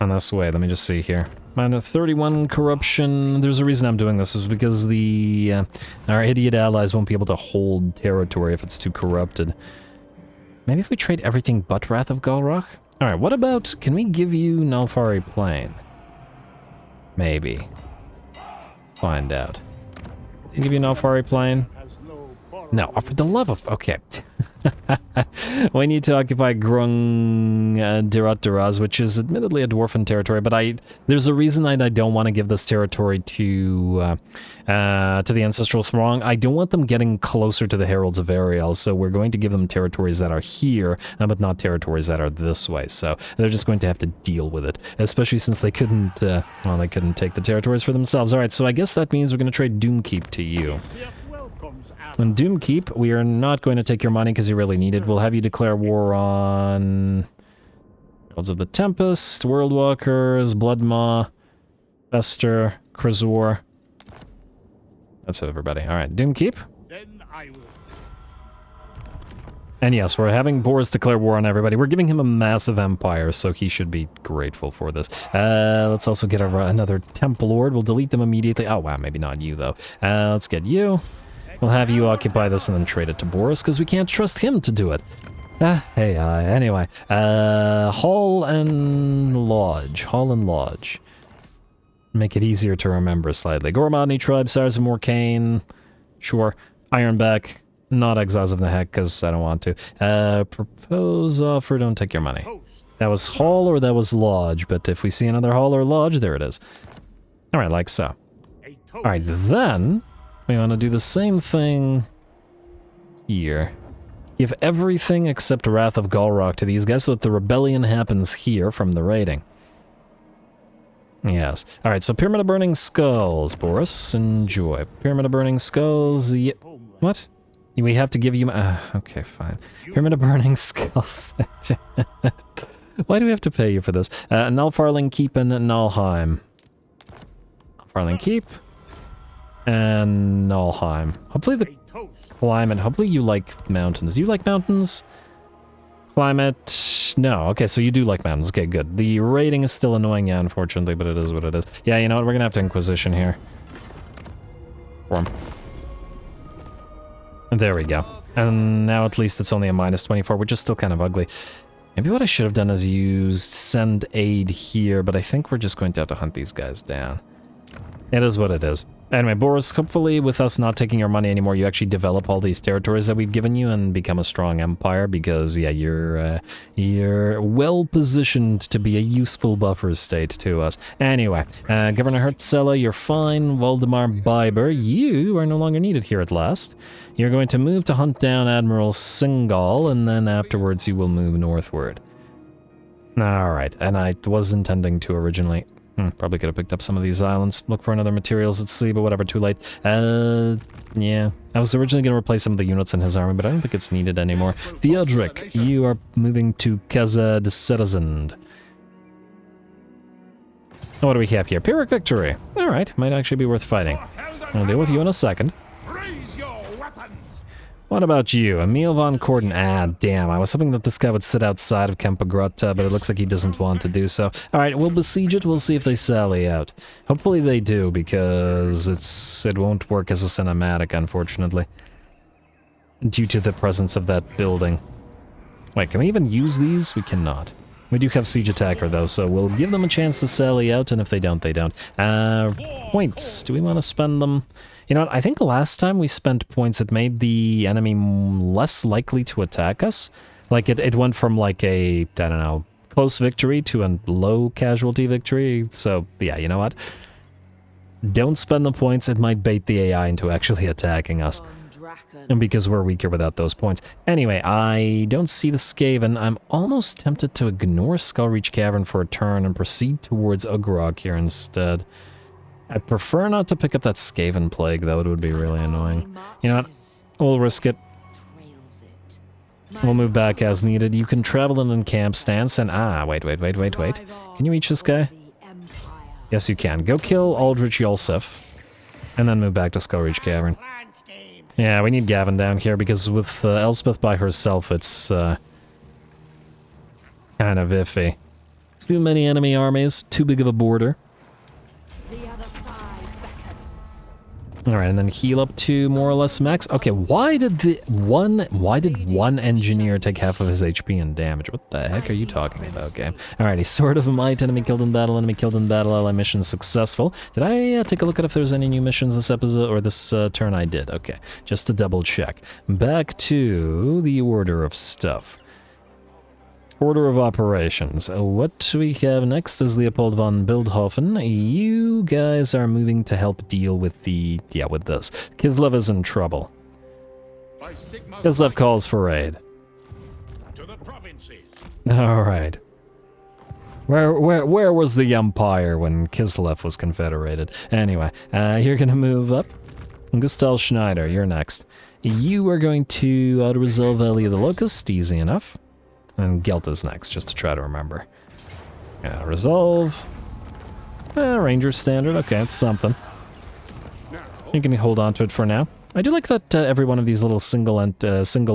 On this way, let me just see here. Minus 31 corruption. There's a reason I'm doing this, is because the our idiot allies won't be able to hold territory if it's too corrupted. Maybe if we trade everything but Wrath of Galrock? Alright, what about, can we give you Nalfari Plain? Maybe. Find out. Can we give you Nalfari Plain? No, for the love of... Okay. We need to occupy Grung Dirat, which is admittedly a dwarven territory, but there's a reason I don't want to give this territory to the Ancestral Throng. I don't want them getting closer to the Heralds of Ariel, so we're going to give them territories that are here, but not territories that are this way. So they're just going to have to deal with it, especially since they couldn't, they couldn't take the territories for themselves. All right, so I guess that means we're going to trade Doomkeep to you. On Doomkeep, we are not going to take your money because you really need it. We'll have you declare war on Heralds of the Tempest, Worldwalkers, Bloodmaw, Fester, Krasor. That's everybody. All right, Doomkeep. Then I will. And yes, we're having Boris declare war on everybody. We're giving him a massive empire, so he should be grateful for this. Let's also get another Temple Lord. We'll delete them immediately. Oh, wow, maybe not you, though. Let's get you. We'll have you occupy this and then trade it to Boris, because we can't trust him to do it. Anyway. Hall and Lodge. Hall and Lodge. Make it easier to remember slightly. Gormani tribe, Sires of Morcane. Sure. Ironback. Not Exiles of the Heck, because I don't want to. Propose offer, don't take your money. That was Hall or that was Lodge, but if we see another Hall or Lodge, there it is. Alright, like so. Alright, then we want to do the same thing here. Give everything except Wrath of Galrock to these guys so that the rebellion happens here from the raiding. Yes. Alright, so Pyramid of Burning Skulls, Boris. Enjoy. Pyramid of Burning Skulls. What? We have to give you... okay, fine. Pyramid of Burning Skulls. Why do we have to pay you for this? Nulfarling Keep and Nulheim. Nulfarling Keep. And Nulheim. Hopefully the climate... Hopefully you like mountains. Do you like mountains? Climate... No. Okay, so you do like mountains. Okay, good. The rating is still annoying, yeah, unfortunately, but it is what it is. Yeah, you know what? We're gonna have to Inquisition here. Form. There we go. And now at least it's only a -24, which is still kind of ugly. Maybe what I should have done is used Send Aid here, but I think we're just going to have to hunt these guys down. It is what it is. Anyway, Boris, hopefully with us not taking your money anymore, you actually develop all these territories that we've given you and become a strong empire, because, yeah, you're well-positioned to be a useful buffer state to us. Anyway, Governor Hertzella, you're fine. Waldemar Biber, you are no longer needed here at last. You're going to move to hunt down Admiral Singal, and then afterwards you will move northward. Alright, and I was intending to originally... probably could have picked up some of these islands. Look for another materials at sea, but whatever, too late. Yeah. I was originally going to replace some of the units in his army, but I don't think it's needed anymore. Theodric, you are moving to Casa de Sedazand. What do we have here? Pyrrhic Victory. Alright, might actually be worth fighting. I'll deal with you in a second. What about you? Emil von Corden? Ah, damn. I was hoping that this guy would sit outside of Campagrotta, but it looks like he doesn't want to do so. Alright, we'll besiege it. We'll see if they sally out. Hopefully they do, because it won't work as a cinematic, unfortunately. Due to the presence of that building. Wait, can we even use these? We cannot. We do have Siege Attacker, though, so we'll give them a chance to sally out, and if they don't, they don't. Points. Do we want to spend them? You know what, I think last time we spent points, it made the enemy less likely to attack us. Like, it went from, like, a, I don't know, close victory to a low casualty victory. So, yeah, you know what? Don't spend the points, it might bait the AI into actually attacking us. And because we're weaker without those points. Anyway, I don't see the Skaven. I'm almost tempted to ignore Skullreach Cavern for a turn and proceed towards Ugrog here instead. I prefer not to pick up that Skaven Plague, though. It would be really annoying. You know what? We'll risk it. We'll move back as needed. You can travel in an camp stance and... Ah, wait. Can you reach this guy? Yes, you can. Go kill Aldrich Yolsef. And then move back to Skullreach Cavern. Yeah, we need Gavin down here, because with Elspeth by herself, it's kind of iffy. Too many enemy armies, too big of a border. Alright, and then heal up to more or less max. Okay, why did one engineer take half of his HP and damage? What the heck are you talking about, game? Alrighty, Sword of Might, enemy killed in battle, ally mission successful. Did I take a look at if there's any new missions this episode, or this turn? I did, okay. Just to double check. Back to the order of stuff. Order of operations. What we have next is Leopold von Bildhofen. You guys are moving to help deal with the... yeah, with this. Kislev is in trouble. Kislev calls for aid. To the provinces. Alright. Where was the Empire when Kislev was confederated? Anyway, you're gonna move up. Gustav Schneider, you're next. You are going to auto-resolve Valley of the Locust, easy enough. And Gelt is next, just to try to remember. Yeah, resolve. Ranger standard, okay, it's something. You can hold on to it for now. I do like that every one of these little single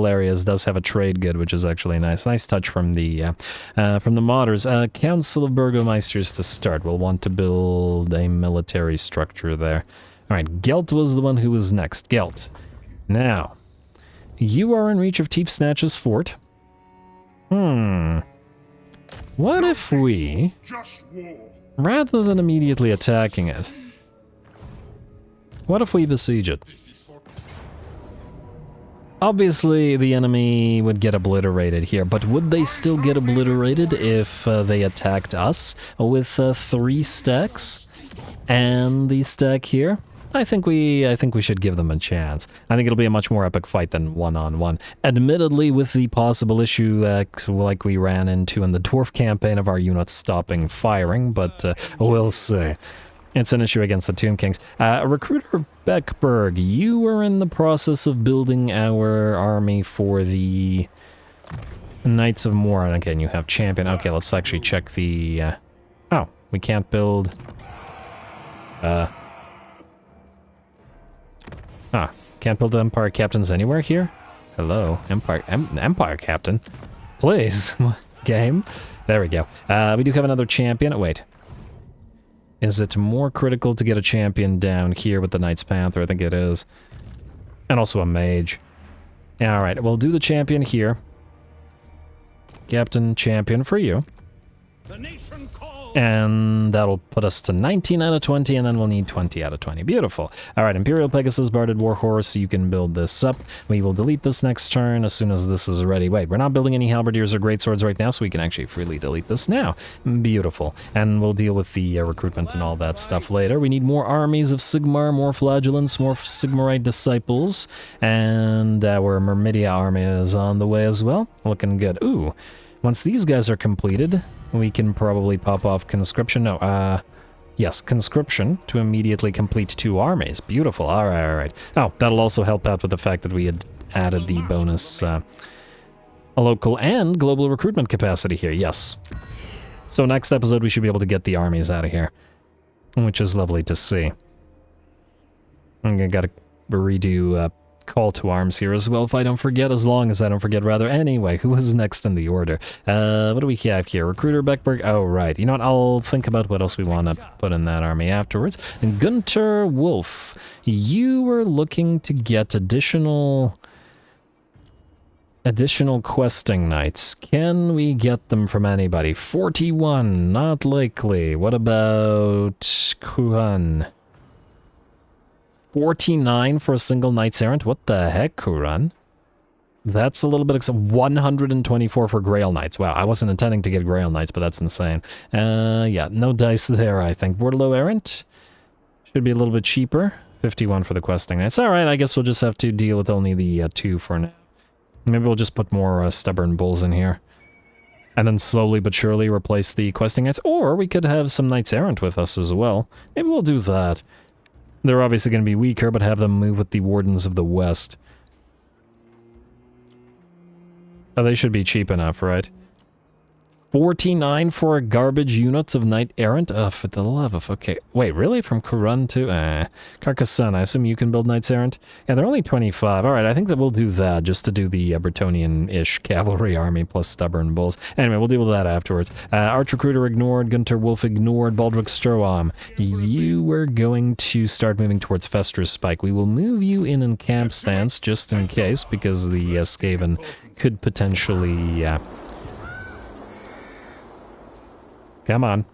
areas does have a trade good, which is actually nice. Nice touch from the modders. Council of Burgomeisters to start. We'll want to build a military structure there. Alright, Gelt was the one who was next. Gelt. Now, you are in reach of Teef Snatch's fort. What if we, rather than immediately attacking it, what if we besiege it? Obviously, the enemy would get obliterated here, but would they still get obliterated if they attacked us with 3 stacks and the stack here? I think we should give them a chance. I think it'll be a much more epic fight than one-on-one. Admittedly, with the possible issue like we ran into in the Dwarf campaign of our units stopping firing, but we'll see. It's an issue against the Tomb Kings. Recruiter Beckberg, you are in the process of building our army for the Knights of Moran. Again, you have champion. Okay, let's actually check the... oh, we can't build... can't build Empire Captains anywhere here? Hello, Empire Captain. Please, game. There we go. We do have another champion. Wait. Is it more critical to get a champion down here with the Knights Panther? I think it is. And also a mage. Alright, we'll do the champion here. Captain champion for you. The nation calls. And that'll put us to 19 out of 20, and then we'll need 20 out of 20. Beautiful. Alright, Imperial Pegasus, Barded Warhorse, you can build this up. We will delete this next turn as soon as this is ready. Wait, we're not building any halberdiers or greatswords right now, so we can actually freely delete this now. Beautiful. And we'll deal with the recruitment and all that stuff later. We need more armies of Sigmar, more Flagellants, more Sigmarite disciples, and our Myrmidia army is on the way as well. Looking good. Ooh. Once these guys are completed, we can probably pop off conscription. No, yes, conscription to immediately complete 2 armies. Beautiful. Alright. Oh, that'll also help out with the fact that we had added the bonus a local and global recruitment capacity here. Yes. So next episode we should be able to get the armies out of here, which is lovely to see. I'm gonna gotta redo call to arms here as well, if I don't forget, as long as I don't forget, rather. Anyway, who is next in the order? What do we have here? Recruiter Beckberg. Oh, right. You know what? I'll think about what else we want to put in that army afterwards. And Gunter Wolf, you were looking to get additional questing knights. Can we get them from anybody? 41, not likely. What about Kuhan? 49 for a single Knights Errant? What the heck, Kuran? That's a little bit 124 for Grail Knights. Wow, I wasn't intending to get Grail Knights, but that's insane. Yeah, no dice there, I think. Bordello Errant should be a little bit cheaper. 51 for the questing knights. Alright, I guess we'll just have to deal with only the 2 for now. Maybe we'll just put more stubborn bulls in here. And then slowly but surely replace the questing knights. Or we could have some Knights Errant with us as well. Maybe we'll do that. They're obviously going to be weaker, but have them move with the Wardens of the West. Oh, they should be cheap enough, right? 49 for a garbage unit of Knight Errant? For the love of... Okay, wait, really? From Kurun to... Carcassonne, I assume you can build Knights Errant? Yeah, they're only 25. Alright, I think that we'll do that, just to do the Bretonnian-ish cavalry army plus stubborn bulls. Anyway, we'll deal with that afterwards. Arch Recruiter ignored, Gunter Wolf ignored, Baldric Stroam. You were going to start moving towards Fester's Spike. We will move you in camp stance, just in case, because the Skaven could potentially... Come on.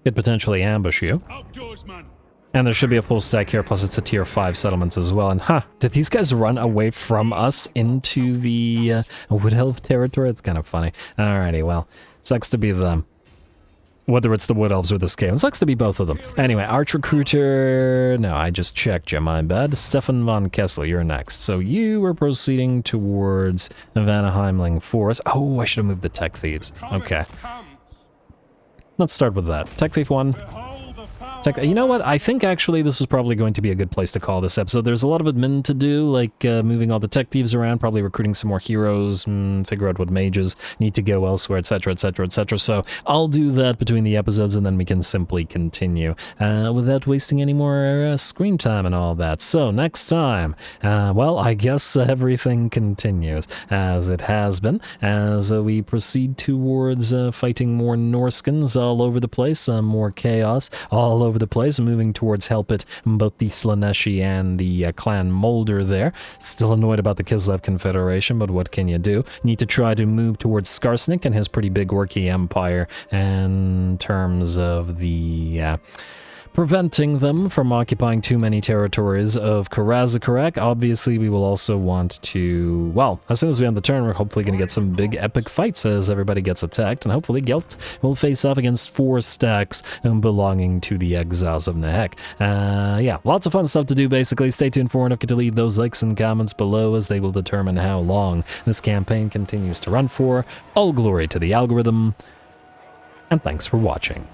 Could potentially ambush you. Outdoors, man. And there should be a full stack here, plus it's a tier 5 settlement as well. And did these guys run away from us into the Wood Elf territory? It's kind of funny. Alrighty, well, sucks to be them. Whether it's the Wood Elves or the Skaven. Sucks to be both of them. Anyway, Arch Recruiter... No, I just checked you, my bad. Stefan von Kessel, you're next. So you were proceeding towards Vanaheimling Forest. Oh, I should have moved the Tech Thieves. Okay. Let's start with that. Tech Thief 1. You know what? I think actually this is probably going to be a good place to call this episode. There's a lot of admin to do, like moving all the tech thieves around, probably recruiting some more heroes, figure out what mages need to go elsewhere, etc, etc, etc. So I'll do that between the episodes and then we can simply continue without wasting any more screen time and all that. So next time, well, I guess everything continues as it has been, as we proceed towards fighting more Norskins all over the place, more chaos all over the place, moving towards Helpit, both the Slaneshi and the clan Molder there. Still annoyed about the Kislev Confederation, but what can you do? Need to try to move towards Skarsnik and his pretty big Orky empire in terms of the... preventing them from occupying too many territories of Karazakarak. Obviously, we will also want to... Well, as soon as we end the turn, we're hopefully going to get some big epic fights as everybody gets attacked, and hopefully Gelt will face off against 4 stacks belonging to the Exiles of Nehek. Yeah, lots of fun stuff to do, basically. Stay tuned for and don't forget to leave those likes and comments below as they will determine how long this campaign continues to run for. All glory to the algorithm, and thanks for watching.